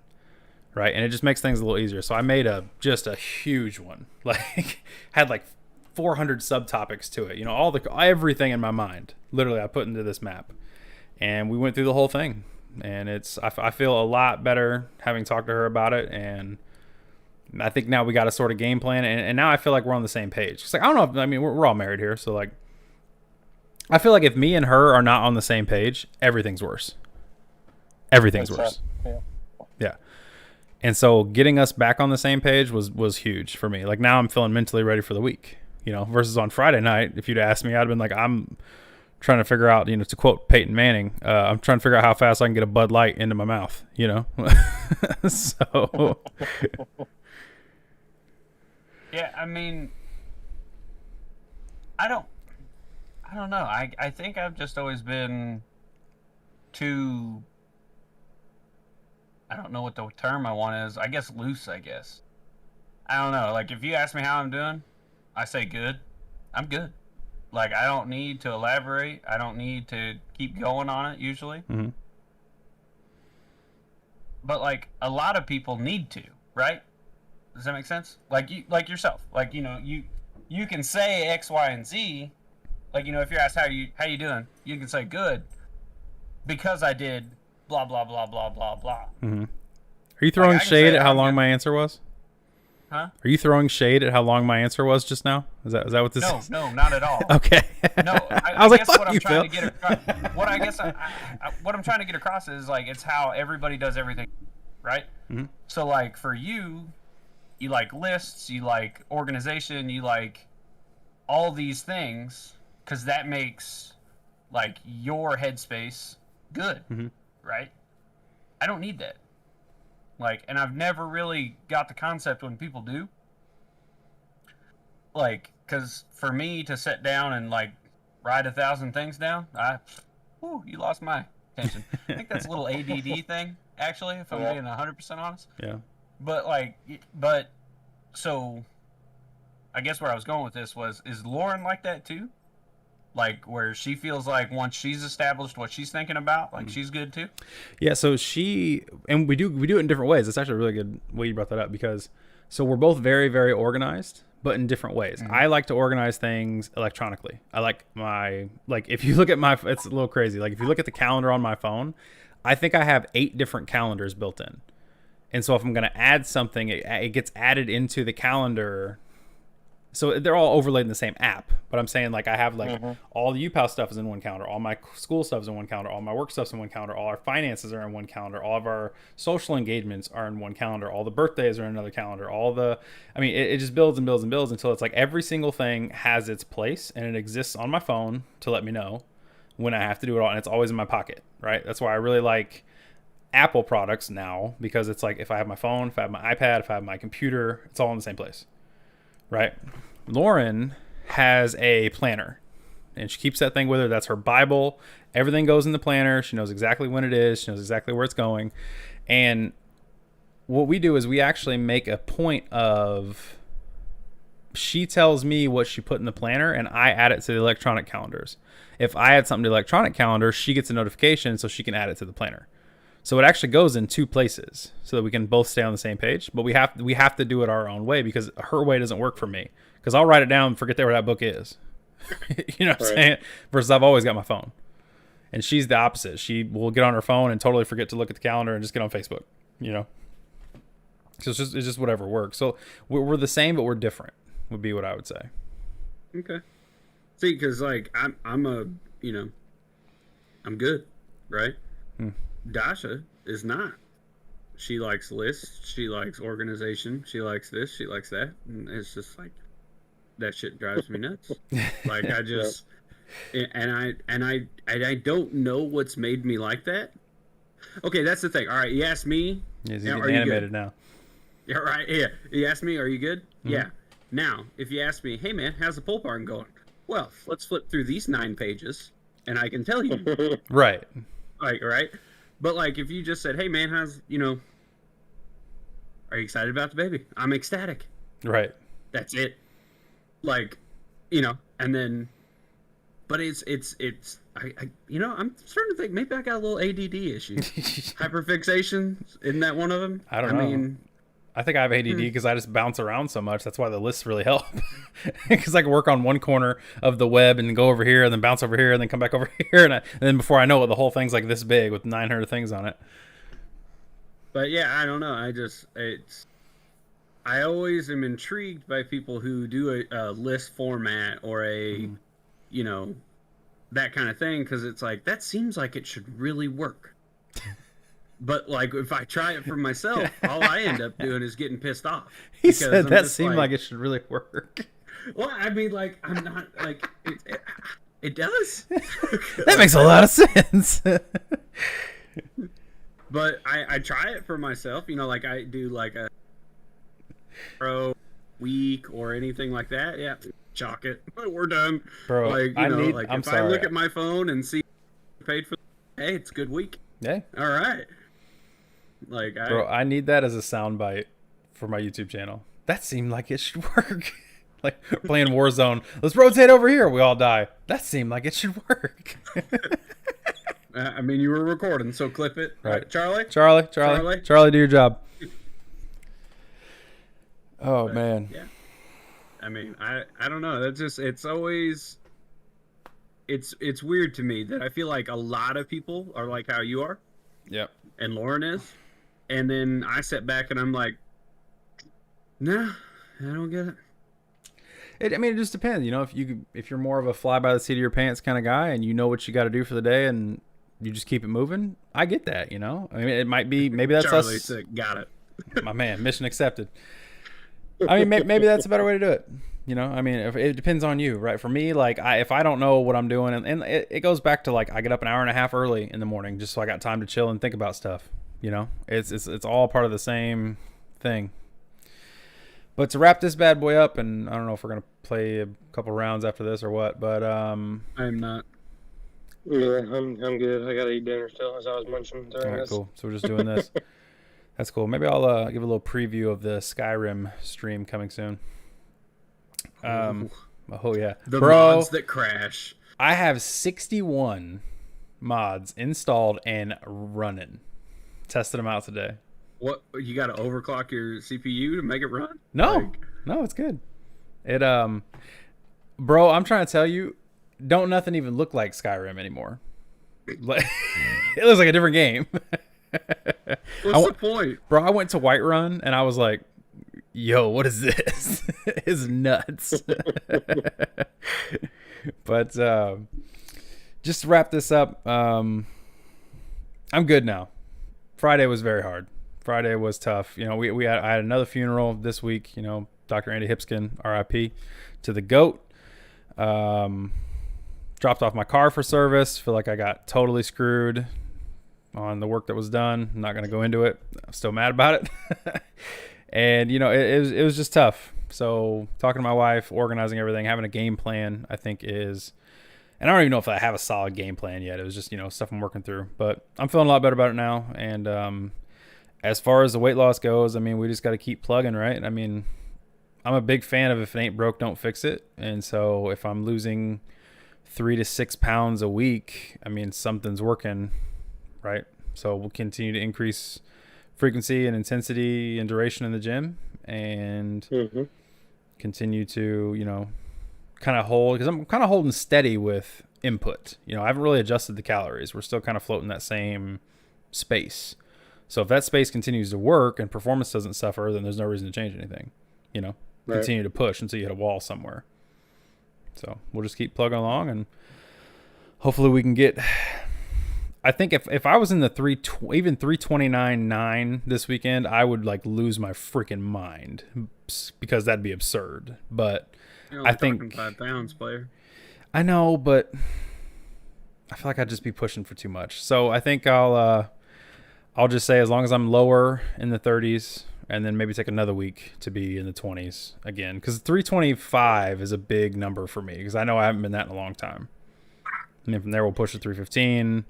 Right? And it just makes things a little easier. So I made just a huge one. Like, had like 400 subtopics to it. Everything in my mind. Literally, I put into this map. And we went through the whole thing. And I feel a lot better having talked to her about it. And I think now we got a sort of game plan. And now I feel like we're on the same page. It's like, I don't know. We're all married here. So, like, I feel like if me and her are not on the same page, everything's worse. Everything's worse. Yeah. And so getting us back on the same page was huge for me. Like, now I'm feeling mentally ready for the week, versus on Friday night. If you'd asked me, I'd have been like, I'm trying to figure out, to quote Peyton Manning, I'm trying to figure out how fast I can get a Bud Light into my mouth, So. Yeah, I don't know. I think I've just always been too, I don't know what the term I want is. I guess loose, I guess. I don't know. Like, if you ask me how I'm doing, I say good. I'm good. Like, I don't need to elaborate. I don't need to keep going on it, usually. Mm-hmm. But, like, a lot of people need to, right? Does that make sense? Like yourself. Like, you can say X, Y, and Z. Like, if you're asked how you doing, you can say good because I did blah blah blah blah blah blah. Mm-hmm. Are you throwing shade at how long my answer was? Huh? Are you throwing shade at how long my answer was just now? Is that what this is? No, not at all. Okay. No, I was like, fuck you, Phil. What I'm trying to get across is, like, it's how everybody does everything, right? Mm-hmm. So, like, for you like lists, you like organization, you like all these things. Because that makes, like, your headspace good, mm-hmm. right? I don't need that. Like, and I've never really got the concept when people do. Like, because for me to sit down and, like, write 1,000 things down, you lost my attention. I think that's a little ADD thing, actually, if I'm being 100% honest. Yeah. But, so, I guess where I was going with this is Lauren like that too? Like, where she feels like once she's established what she's thinking about, like, she's good too? Yeah, so and we do it in different ways. It's actually a really good way you brought that up, because so we're both very, very organized, but in different ways. Mm-hmm. I like to organize things electronically. I like if you look at it's a little crazy. Like, if you look at the calendar on my phone, I think I have 8 different calendars built in. And so if I'm going to add something, it gets added into the calendar So they're all overlaid in the same app. But I'm saying like I have like Mm-hmm. all the uPOW stuff is in one calendar, all my school stuff is in one calendar, all my work stuff's in one calendar, all our finances are in one calendar, all of our social engagements are in one calendar, all the birthdays are in another calendar, it just builds and builds and builds until it's like every single thing has its place and it exists on my phone to let me know when I have to do it all, and it's always in my pocket, right? That's why I really like Apple products now, because it's like if I have my phone, if I have my iPad, if I have my computer, it's all in the same place, right? Lauren has a planner and she keeps that thing with her. That's her Bible. Everything goes in the planner. She knows exactly when it is. She knows exactly where it's going. And what we do is we actually make a point of, she tells me what she put in the planner and I add it to the electronic calendars. If I add something to the electronic calendar, she gets a notification so she can add it to the planner. So it actually goes in two places so that we can both stay on the same page. But we have to do it our own way, because her way doesn't work for me. Because I'll write it down and forget where that book is. You know what I'm saying? Versus I've always got my phone. And she's the opposite. She will get on her phone and totally forget to look at the calendar and just get on Facebook, you know? So it's just whatever works. So we're the same, but we're different, would be what I would say. Okay. See, because like I'm good, right? Dasha is not. She likes lists. She likes organization. She likes this. She likes that. And it's just like, that shit drives me nuts. Like I just, and I don't know what's made me like that. Okay, that's the thing. All right, you asked me. He's getting animated now. Yeah, right. Yeah, you asked me, are you good? Mm-hmm. Yeah. Now, if you ask me, hey man, how's the pole barn going? Well, let's flip through these 9 pages, and I can tell you. Right. Like, right. But like, if you just said, hey man, how's, are you excited about the baby? I'm ecstatic. Right. That's it. Like, and then, but I'm starting to think maybe I got a little ADD issue. Hyperfixation, isn't that one of them? I don't know. I think I have ADD because I just bounce around so much. That's why the lists really help. Because I can work on one corner of the web and go over here and then bounce over here and then come back over here. And then before I know it, the whole thing's like this big with 900 things on it. But yeah, I don't know. I always am intrigued by people who do a list format or that kind of thing. Because it's like, that seems like it should really work. But like, if I try it for myself, all I end up doing is getting pissed off. He said that seemed like it should really work. Well, I mean, like, I'm not like it does. That makes a lot of sense. But I try it for myself. Like I do like a pro week or anything like that. Yeah, chalk it. We're done, bro. Like I look at my phone and see paid for, hey, it's a good week. Yeah. All right. Like, bro, I need that as a soundbite for my YouTube channel. That seemed like it should work. Like playing Warzone. Let's rotate over here. We all die. That seemed like it should work. I mean, you were recording, so clip it. Right. Charlie, do your job. Oh, man. Yeah. I mean, I don't know. That's just, it's always, it's weird to me that I feel like a lot of people are like how you are. Yep. And Lauren is. And then I sit back and I'm like, nah, I don't get it. It just depends. If you're more of a fly by the seat of your pants kind of guy and you know what you got to do for the day and you just keep it moving, I get that, I mean, it might be, maybe that's Charlie us. Said, got it. My man, mission accepted. I mean, maybe that's a better way to do it. I mean, if it depends on you, right? For me, like, if I don't know what I'm doing, and it goes back to like, I get up an hour and a half early in the morning just so I got time to chill and think about stuff. It's all part of the same thing. But to wrap this bad boy up, and I don't know if we're gonna play a couple rounds after this or what, but I'm not. Yeah, I'm good. I gotta eat dinner still, as I was mentioning during all right, this. cool. So we're just doing this. That's cool. Maybe I'll give a little preview of the Skyrim stream coming soon. Oh yeah, the bro, mods that crash. I have 61 mods installed and running. Tested them out today. What, you got to overclock your CPU to make it run? No, it's good. It bro, I'm trying to tell you, don't nothing even look like Skyrim anymore. It looks like a different game. What's the point, bro? I went to Whiterun and I was like, yo, what is this? It's nuts. But just to wrap this up, I'm good now. Friday was very hard. Friday was tough. You know, I had another funeral this week. You know, Dr. Andy Hipskin, R.I.P. to the GOAT. Dropped off my car for service. Feel like I got totally screwed on the work that was done. I'm not going to go into it. I'm still mad about it. And, you know, it was just tough. So talking to my wife, organizing everything, having a game plan, I think is, and I don't even know if I have a solid game plan yet. It was just, you know, stuff I'm working through. But I'm feeling a lot better about it now. And as far as the weight loss goes, I mean, we just got to keep plugging, right? I mean, I'm a big fan of if it ain't broke, don't fix it. And so if I'm losing 3 to 6 pounds a week, I mean, something's working, right? So we'll continue to increase frequency and intensity and duration in the gym, and continue to, you know, kind of hold, because I'm kind of holding steady with input. You know, I haven't really adjusted the calories. We're still kind of floating that same space. So if that space continues to work and performance doesn't suffer, then there's no reason to change anything, you know. Right. Continue to push until you hit a wall somewhere. So we'll just keep plugging along, and hopefully we can get, I think if I was in the 329.9 this weekend, I would like lose my freaking mind, because that'd be absurd. But I think 5 pounds, player. I know, but I feel like I'd just be pushing for too much. So I think I'll just say, as long as I'm lower in the 30s, and then maybe take another week to be in the 20s again, because 325 is a big number for me, because I know I haven't been that in a long time. And then from there we'll push to 315,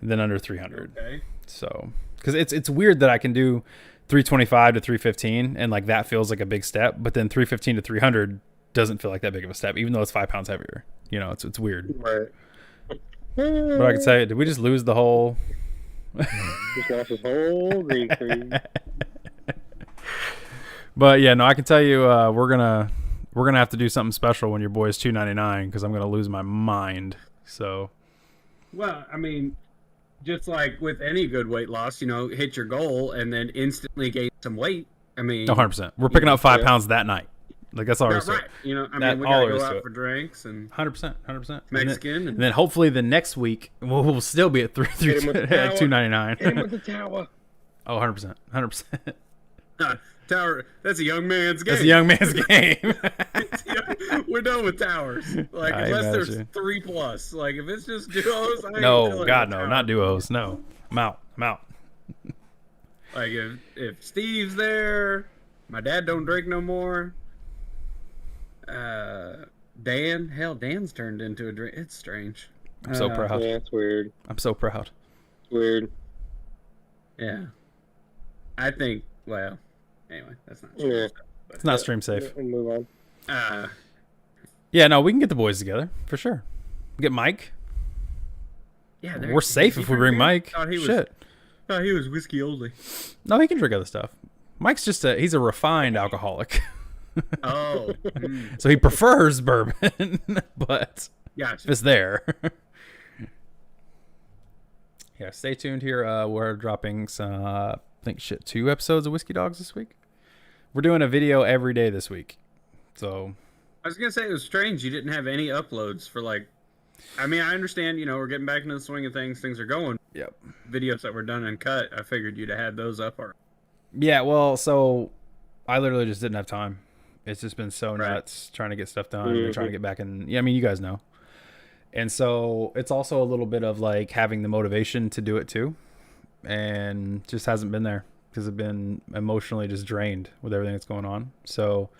and then under 300. Okay. So, because it's weird that I can do 325 to 315, and like that feels like a big step, but then 315 to 300 doesn't feel like that big of a step, even though it's 5 pounds heavier. You know, it's weird. Right. But I can say, did we just lose the whole? Just lost his whole Greek cream. But yeah, no, I can tell you, we're gonna have to do something special when your boy's 299, because I'm gonna lose my mind. So, well, I mean, just like with any good weight loss, you know, hit your goal and then instantly gain some weight. I mean, 100%. We're picking up 5 pounds that night. Like, that's all there is to it. You know, I mean, we gotta go out for drinks and 100%. Mexican, and then hopefully the next week we'll still be at 299. Hit him with the tower. Oh, 100%. Tower, that's a young man's game. That's a young man's game. We're done with towers. Like, unless there's 3+. Like, if it's just duos, no, God, no, not duos. No, I'm out. Like, if Steve's there, my dad don't drink no more. Dan's turned into a drink. It's strange. I'm so proud. Yeah, it's weird. I'm so proud. It's weird. Yeah. I think, well, anyway, that's not true. Yeah. It's not stream safe. We'll move on. Yeah, no, we can get the boys together for sure. Get Mike. Yeah, we're safe if we bring Mike. Shit. Thought he was whiskey only. No, he can drink other stuff. Mike's he's a refined alcoholic. Oh. So he prefers bourbon, but gotcha. It's there. Yeah, stay tuned here. We're dropping some, I think, 2 episodes of Whiskey Dogs this week. We're doing a video every day this week. So I was going to say, it was strange you didn't have any uploads for, like, I mean, I understand, you know, we're getting back into the swing of things. Things are going. Yep. Videos that were done and cut, I figured you'd have had those up. Yeah, well, so I literally just didn't have time. It's just been so nuts trying to get stuff done and trying to get back in. Yeah, I mean, you guys know. And so it's also a little bit of like having the motivation to do it too. And just hasn't been there because I've been emotionally just drained with everything that's going on. So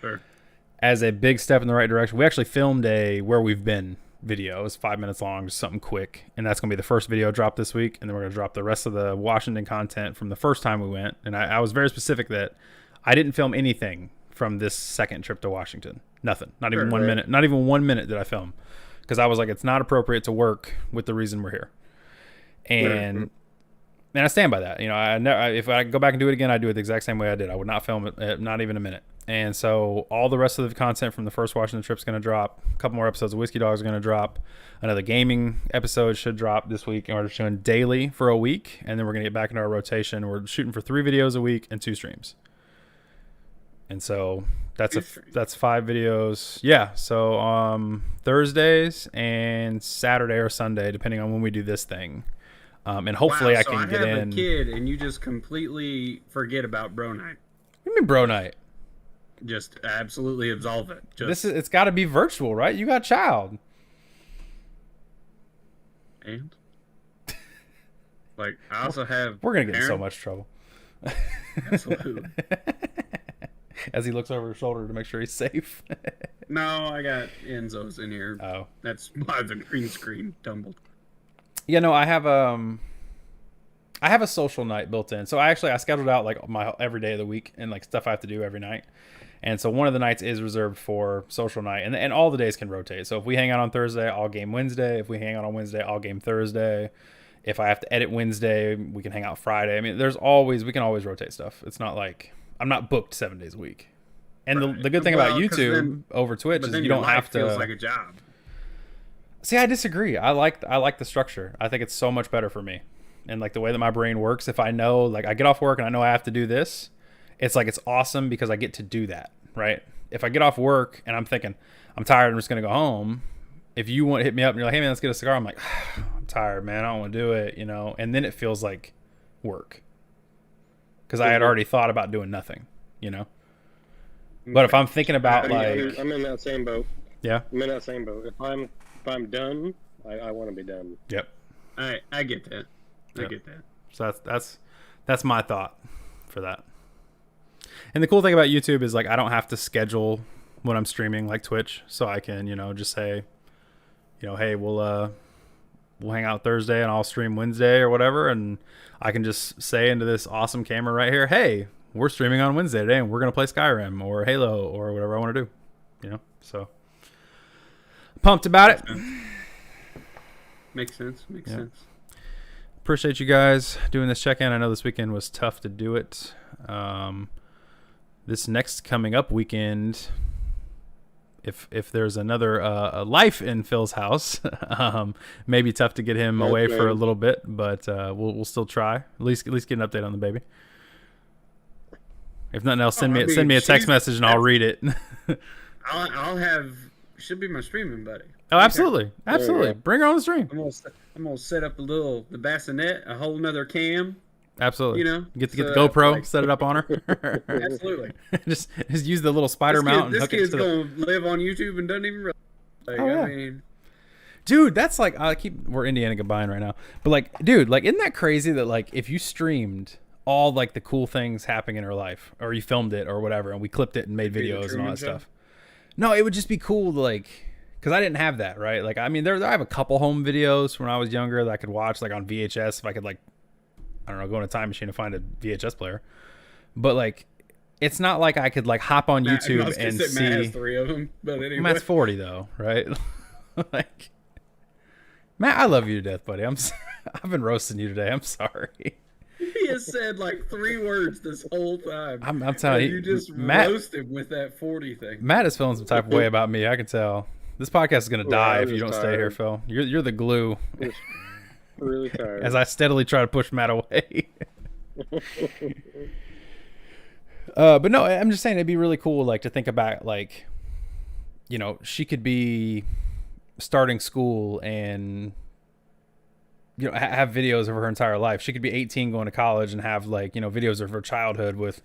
as a big step in the right direction, we actually filmed a where we've been video. It was 5 minutes long, just something quick. And that's going to be the first video drop this week. And then we're going to drop the rest of the Washington content from the first time we went. And I was very specific that I didn't film anything from this second trip to Washington. Nothing. Not even 1 minute. Not even 1 minute did I film. Because I was like, it's not appropriate to work with the reason we're here. And I stand by that. You know, if I go back and do it again, I'd do it the exact same way I did. I would not film it, not even a minute. And so all the rest of the content from the first Washington trip is going to drop. A couple more episodes of Whiskey Dogs are going to drop. Another gaming episode should drop this week. And we're just doing daily for a week. And then we're going to get back into our rotation. We're shooting for 3 videos a week and 2 streams. And so that's Interesting. that's 5 videos. Yeah. So Thursdays and Saturday or Sunday, depending on when we do this thing. And hopefully Wow, I so can get have in. a kid and you just completely forget about bro night. What do you mean, bro night? Just absolutely absolve it. Just, It's got to be virtual, right? You got a child. and like I also have. We're gonna get in so parent- much trouble. Absolutely. As he looks over his shoulder to make sure he's safe. No, I got Enzo's in here. Oh. That's why the green screen tumbled. Yeah, no, I have a social night built in. So I scheduled out like my every day of the week and like stuff I have to do every night. And so one of the nights is reserved for social night, and all the days can rotate. So if we hang out on Thursday, I'll game Wednesday. If we hang out on Wednesday, I'll game Thursday. If I have to edit Wednesday, we can hang out Friday. I mean, we can always rotate stuff. It's not like I'm not booked 7 days a week. And Right. the good thing about 'cause YouTube then- over Twitch but is then you your don't life have to. feels like a job. See, I disagree. I like the structure. I think it's so much better for me. And like the way that my brain works, if I know like I get off work and I know I have to do this, it's like it's awesome because I get to do that, right? If I get off work and I'm thinking I'm tired, I'm just gonna go home. If you want to hit me up and you're like, hey man, let's get a cigar, I'm like, I'm tired, man. I don't want to do it, And then it feels like work because I had already thought about doing nothing, But if I'm thinking about like, I'm in that same boat. yeah, I'm in that same boat. If I'm done, I want to be done. yep. I get that. I Yep. get that. So that's my thought for that. And the cool thing about YouTube is like I don't have to schedule when I'm streaming like Twitch, so I can just say, hey, we'll hang out Thursday and I'll stream Wednesday or whatever, and I can just say into this awesome camera right here, hey, we're streaming on Wednesday today and we're gonna play Skyrim or Halo or whatever I want to do, So pumped about it. Makes sense. Makes sense. Appreciate you guys doing this check-in. I know this weekend was tough to do it. This next coming up weekend, if there's another life in Phil's house, maybe tough to get him away for a little bit, but we'll still try. At least get an update on the baby. If nothing else, send me a text message and I'll read it. I'll have. She'll be my streaming buddy. Oh, absolutely. Bring her on the stream. I'm gonna set up the bassinet, a whole nother cam. Absolutely. Get so the GoPro, like- set it up on her. Absolutely. just use the little spider mount and This hook it kid's to the... gonna live on YouTube and doesn't even realize. Like, Oh, yeah. I mean, Dude, that's like we're Indiana combined right now. But like, dude, like isn't that crazy that like if you streamed all like the cool things happening in her life, or you filmed it or whatever, and we clipped it and made Be the videos and all Truman that Show? stuff. No, it would just be cool to like, because I didn't have that, right? Like, I mean, I have a couple home videos when I was younger that I could watch like on VHS if I could like, I don't know, go in a time machine and find a VHS player. But like, it's not like I could like hop on YouTube and see. Matt has 3 of them, but anyway. Matt's 40 though, right? Like, Matt, I love you to death, buddy. I've been roasting you today. I'm sorry. He has said like 3 words this whole time. I'm telling And you, you just Matt. roast him with that 40 thing. Matt is feeling some type of way about me. I can tell. This podcast is gonna die I'm if you just don't stay here, tired. Phil. You're the glue. Really tired. As I steadily try to push Matt away. But no, I'm just saying it'd be really cool, like to think about, like, she could be starting school and have videos of her entire life. She could be 18 going to college and have like videos of her childhood with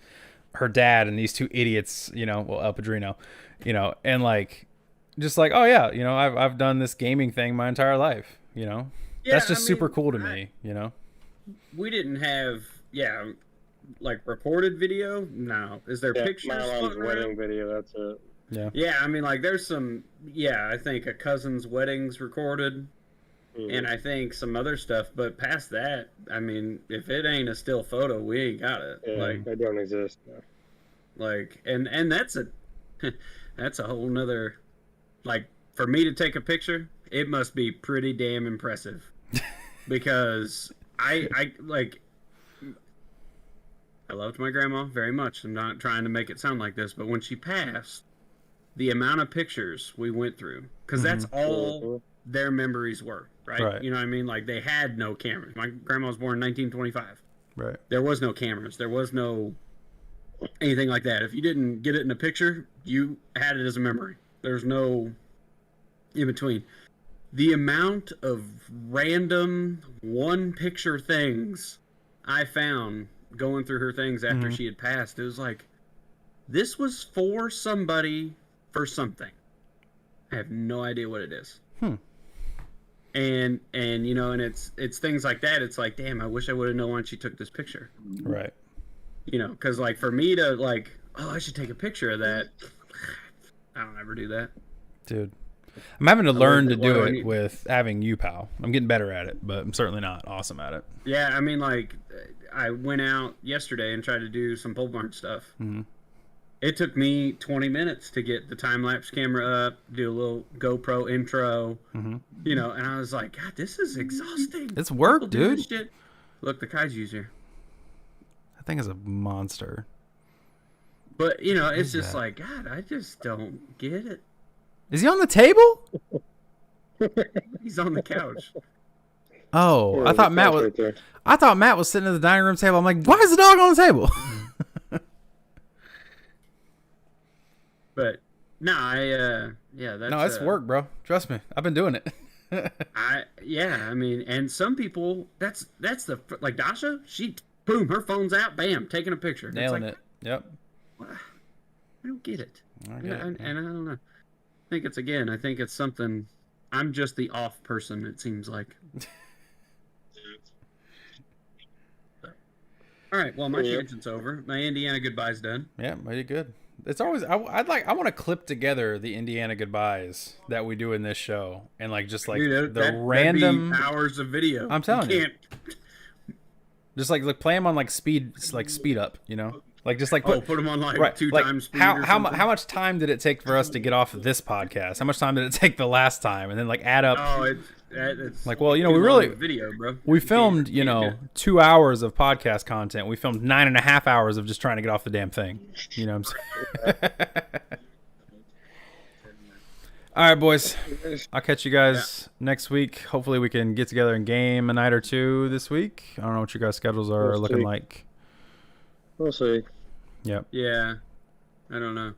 her dad and these 2 idiots, El Padrino, and like just like, oh yeah, I've done this gaming thing my entire life, Yeah, that's just I super mean, cool to me, We didn't have, like recorded video. No, is there Yeah, pictures? my mom's floating around? wedding video. That's it. Yeah, I mean, like there's some. Yeah, I think a cousin's wedding's recorded, and I think some other stuff. But past that, I mean, if it ain't a still photo, we ain't got it. Yeah, Like, they don't exist. No. like, and that's a that's a whole nother. Like, for me to take a picture, it must be pretty damn impressive, because I like. I loved my grandma very much. I'm not trying to make it sound like this, but when she passed, the amount of pictures we went through, because that's all their memories were, right? You know what I mean? Like, they had no cameras. My grandma was born in 1925. Right. There was no cameras. There was no anything like that. If you didn't get it in a picture, you had it as a memory. There's no in between. The amount of random one-picture things I found going through her things after she had passed, it was like, this was for somebody for something. I have no idea what it is. And you know, and it's things like that. It's like, damn, I wish I would have known when she took this picture. Right. You know, because like for me to like, oh, I should take a picture of that. I don't ever do that, dude. I'm having to learn to do it with having uPOW. I'm getting better at it, but I'm certainly not awesome at it. Yeah, I mean, like, I went out yesterday and tried to do some pole barn stuff. It took me 20 minutes to get the time-lapse camera up, do a little GoPro intro, you know, and I was like, God, this is exhausting. It's work, dude. Shit. Look, the Kaiju's here. That thing is a monster. But, you know, it's just like, God, I just don't get it. Is he on the table? He's on the couch. Oh, Yeah, I thought Matt was. right I thought Matt was sitting at the dining room table. I'm like, why is the dog on the table? But no, yeah, that's No, it's work, bro. Trust me, I've been doing it. I mean, and some people, that's the like Dasha. She boom, her phone's out, bam, taking a picture, Nailing it's like, it. Yep. I don't get it. I get it. And I don't know. I think it's something. I'm just the off person. It seems like. All right. Well, my tangent's over. My Indiana goodbye's done. Yeah, pretty good. It's always I want to clip together the Indiana goodbyes that we do in this show, and like just like Dude, the random that'd be hours of video. I'm telling you. Can't... Just like play them on like speed up, you know, like just like put them on like right, 2 like times speed. How much time did it take for us to get off this podcast? How much time did it take the last time, and then like add up? Oh, it's like, well, you know, we really video, bro. We filmed, you know, 2 hours of podcast content. We filmed 9.5 hours of just trying to get off the damn thing. You know what I'm saying? All right, boys. I'll catch you guys next week. Hopefully we can get together and game a night or two this week. I don't know what you guys' schedules are looking like. We'll see. Yep. Yeah. I don't know.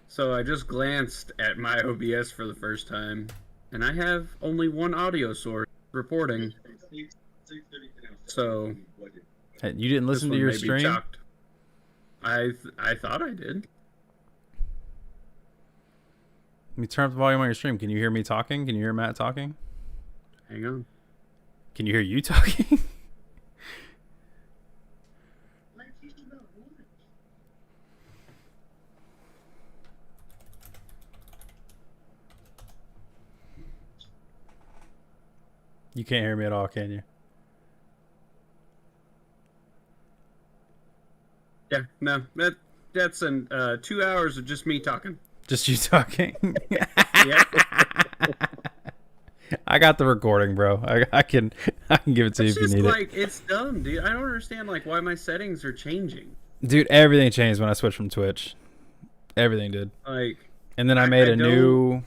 So I just glanced at my OBS for the first time, and I have only one audio source reporting. So Hey, you didn't listen to your stream? I thought I did. Let me turn up the volume on your stream. Can you hear me talking? Can you hear Matt talking? Hang on. Can you hear you talking? You can't hear me at all, can you? Yeah, no. That's 2 hours of just me talking. Just you talking? Yeah. I got the recording, bro. I can give it to you if you need it. It's dumb, dude. I don't understand like why my settings are changing. Dude, everything changed when I switched from Twitch. Everything did. Like, and then I made a new.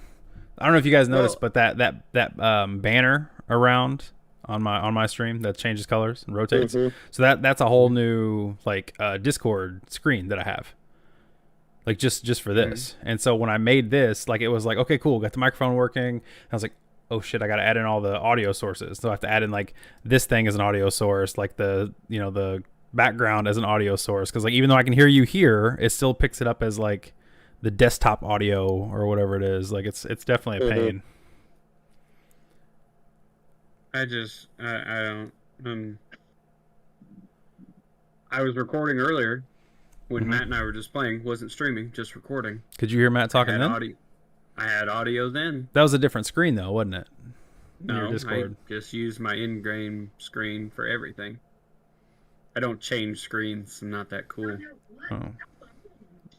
I don't know if you guys noticed, but that banner around on my stream that changes colors and rotates. So that's a whole new like Discord screen that I have. Like just for this. And so when I made this, like it was like, okay, cool, got the microphone working. I was like, oh shit, I got to add in all the audio sources. So I have to add in like this thing as an audio source, like the background as an audio source, because like even though I can hear you here, it still picks it up as like the desktop audio or whatever it is. Like it's definitely a pain. I don't. I was recording earlier when Matt and I were just playing. Wasn't streaming, just recording. Could you hear Matt talking then? I had audio then. That was a different screen though, wasn't it? No, I just use my in-game screen for everything. I don't change screens. I'm not that cool. Oh.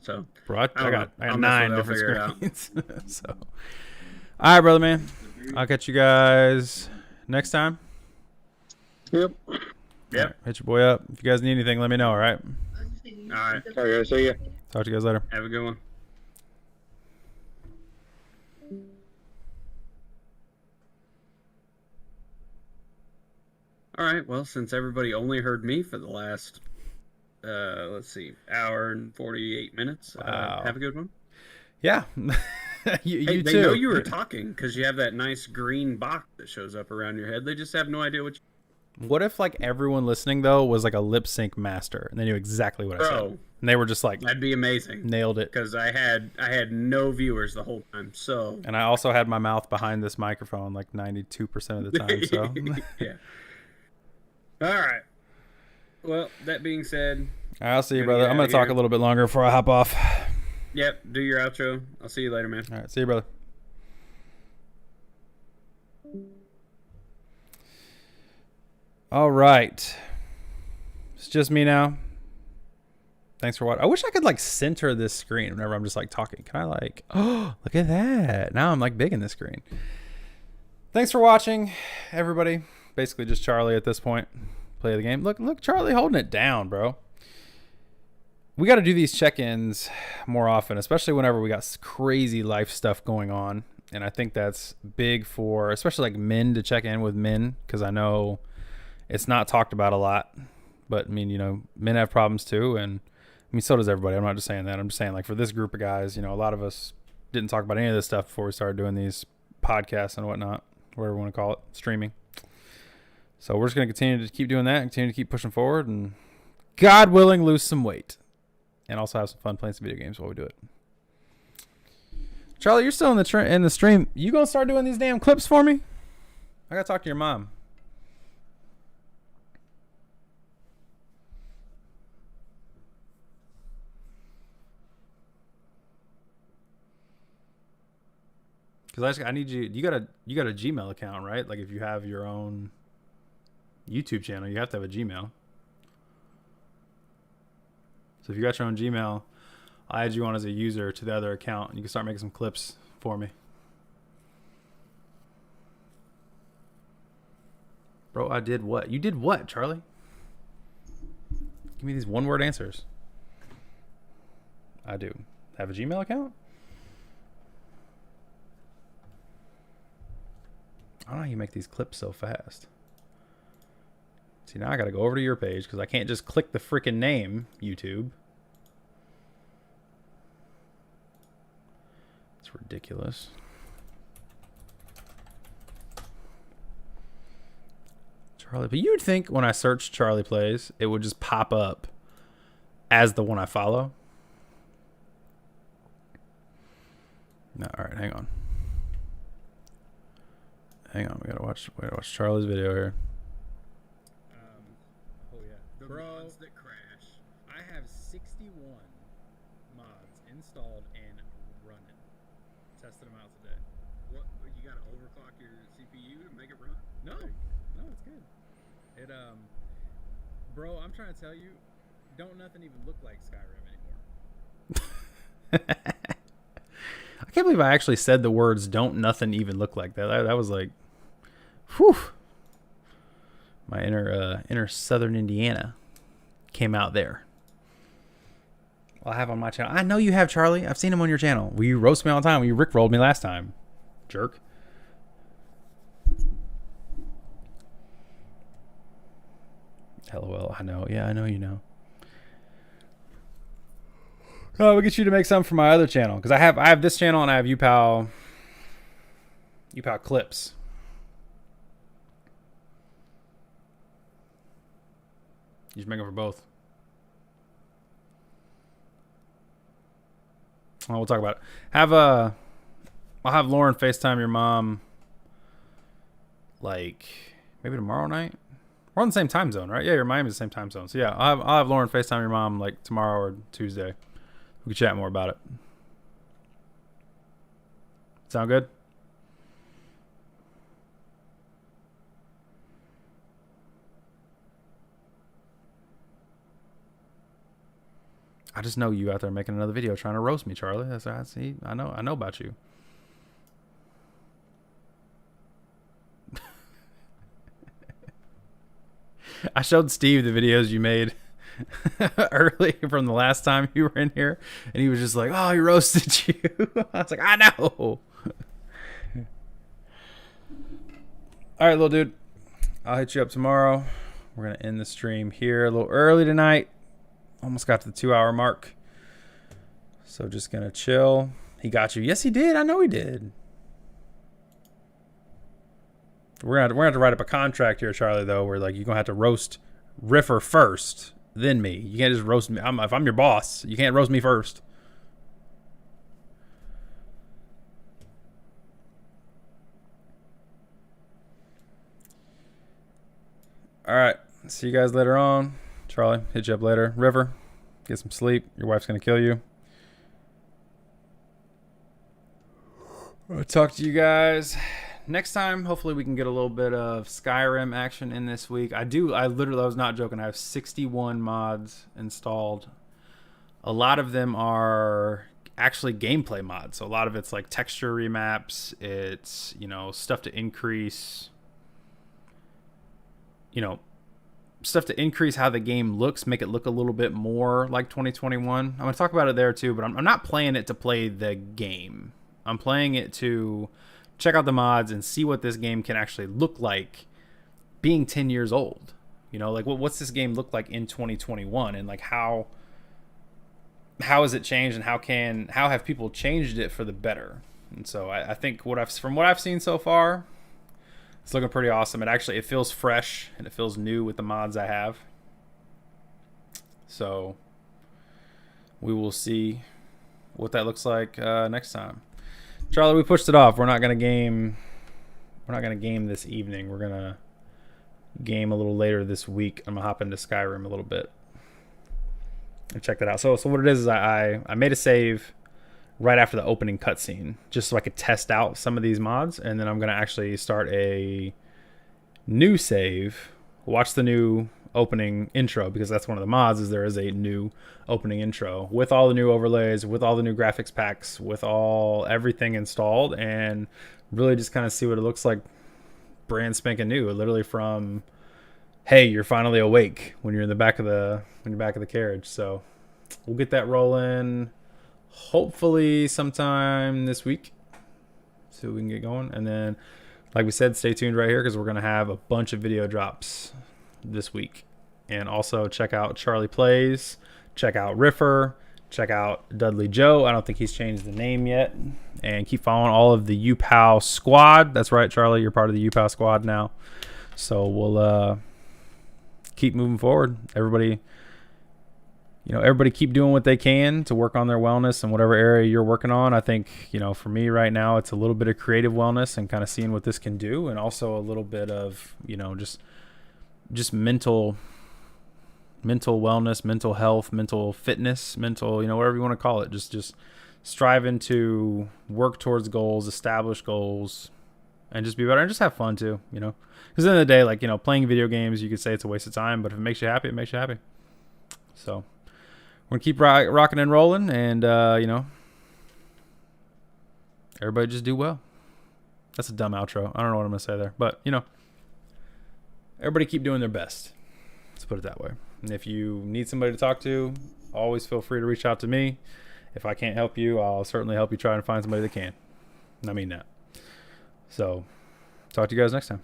So, bro, I got 9 different screens. So, all right, brother, man. I'll catch you guys next time. Yep. Right, hit your boy up. If you guys need anything, let me know. All right. All right. All right, guys. See ya. Talk to you guys later. Have a good one. All right. Well, since everybody only heard me for the last let's see, hour and 48 minutes. Wow. Have a good one. Yeah. Hey, you they too. know you were talking because you have that nice green box that shows up around your head. They just have no idea what What if like everyone listening though was like a lip sync master and they knew exactly what I said, and they were just like, that'd be amazing. nailed it. Because I had no viewers the whole time. So And I also had my mouth behind this microphone like 92% of the time. So yeah. All right. Well, that being said, I'll see you, Gonna brother. get I'm gonna outta talk here. a little bit longer before I hop off. yep, do your outro. I'll see you later, man. All right, see you, brother. All right, it's just me now. Thanks for watching. I wish I could like center this screen whenever I'm just like talking. Can I like, oh, look at that. Now I'm like big in this screen. Thanks for watching, everybody. Basically just Charlie at this point. Play the game. Look, Charlie holding it down, bro. We got to do these check-ins more often, especially whenever we got crazy life stuff going on. And I think that's big for, especially like men, to check in with men, because I know it's not talked about a lot. But I mean, you know, men have problems too, and I mean, so does everybody. I'm not just saying that. I'm just saying, like, for this group of guys, you know, a lot of us didn't talk about any of this stuff before we started doing these podcasts and whatnot, whatever you want to call it, streaming. So we're just going to continue to keep doing that and continue to keep pushing forward and, God willing, lose some weight. And also have some fun playing some video games while we do it. Charlie, you're still in the stream. You going to start doing these damn clips for me? I got to talk to your mom. Because I need you. You got a Gmail account, right? Like if you have your own YouTube channel, you have to have a Gmail. So if you got your own Gmail, I add you on as a user to the other account, and you can start making some clips for me. Bro, I did what? You did what, Charlie? Give me these one-word answers. I do. Have a Gmail account? I don't know how you make these clips so fast. See, now I gotta go over to your page because I can't just click the freaking name, YouTube. It's ridiculous. Charlie, but you'd think when I search Charlie Plays, it would just pop up as the one I follow. No, all right, hang on. Hang on, we gotta watch Charlie's video here. Oh yeah, the mods that crash. I have 61 mods installed and running. Tested them out today. What you got to overclock your CPU to make it run? No, it's good. It bro, I'm trying to tell you, don't nothing even look like Skyrim anymore. I can't believe I actually said the words "don't nothing even look like that." That was like, whew. My inner Southern Indiana came out there. Well, I have on my channel. I know you have, Charlie. I've seen him on your channel. Well, you roast me all the time. You rickrolled me last time, jerk. LOL. I know. Yeah, I know you know. Oh, we'll get you to make something for my other channel, because I have this channel and I have uPOW clips. You should make them for both. Oh, we'll talk about it. I'll have Lauren FaceTime your mom like maybe tomorrow night. We're on the same time zone, right? Yeah, you're Miami's the same time zone. So yeah, I'll have Lauren FaceTime your mom like tomorrow or Tuesday. We can chat more about it. Sound good? I just know you out there making another video trying to roast me, Charlie. That's I see. I know about you. I showed Steve the videos you made early from the last time you were in here, and he was just like, "Oh, he roasted you." I was like, "I know." All right, little dude. I'll hit you up tomorrow. We're gonna end the stream here a little early tonight. Almost got to the 2-hour mark. So just gonna chill. He got you. Yes, he did. I know he did. We're gonna have to write up a contract here, Charlie. Though, where like you're gonna have to roast Rivvfer first, then me. You can't just roast me. If I'm your boss, you can't roast me first. All right. See you guys later on. Charlie, hit you up later. Rivvfer, get some sleep. Your wife's gonna kill you. I'll talk to you guys next time. Hopefully we can get a little bit of Skyrim action in this week. I was not joking. I have 61 mods installed. A lot of them are actually gameplay mods. So a lot of it's like texture remaps. It's, stuff to increase, stuff to increase how the game looks, make it look a little bit more like 2021. I'm going to talk about it there too, but I'm not playing it to play the game. I'm playing it to check out the mods and see what this game can actually look like being 10 years old. Like what's this game look like in 2021, and like how has it changed, and how have people changed it for the better? And so I think from what I've seen so far, it's looking pretty awesome. It feels fresh and it feels new with the mods I have. So we will see what that looks like next time. Charlie, we pushed it off. We're not gonna game this evening. We're gonna game a little later this week. I'm gonna hop into Skyrim a little bit and check that out. So what it is I made a save right after the opening cutscene, just so I could test out some of these mods, and then I'm gonna actually start a new save, watch the new opening intro, because that's one of the mods, is there is a new opening intro with all the new overlays, with all the new graphics packs, with everything installed, and really just kind of see what it looks like brand spanking new, literally from, hey, you're finally awake when you're in the back of the carriage. So we'll get that rolling hopefully sometime this week, so we can get going. And then, like we said, stay tuned right here, because we're going to have a bunch of video drops this week. And also check out Charlie Plays, check out Rivvfer, check out DudleyJoe. I don't think he's changed the name yet. And keep following all of the uPOW squad. That's right, Charlie, you're part of the uPOW squad now. So we'll keep moving forward. Everybody keep doing what they can to work on their wellness in whatever area you're working on. I think, for me right now, it's a little bit of creative wellness and kind of seeing what this can do, and also a little bit of, just mental wellness, mental health, mental fitness, whatever you want to call it. Just striving to work towards goals, establish goals, and just be better, and just have fun too, because at the end of the day, playing video games, you could say it's a waste of time, but if it makes you happy, it makes you happy. So we're going to keep rocking and rolling, and, everybody just do well. That's a dumb outro. I don't know what I'm going to say there, but, everybody keep doing their best. Let's put it that way. And if you need somebody to talk to, always feel free to reach out to me. If I can't help you, I'll certainly help you try and find somebody that can. And I mean that. So, talk to you guys next time.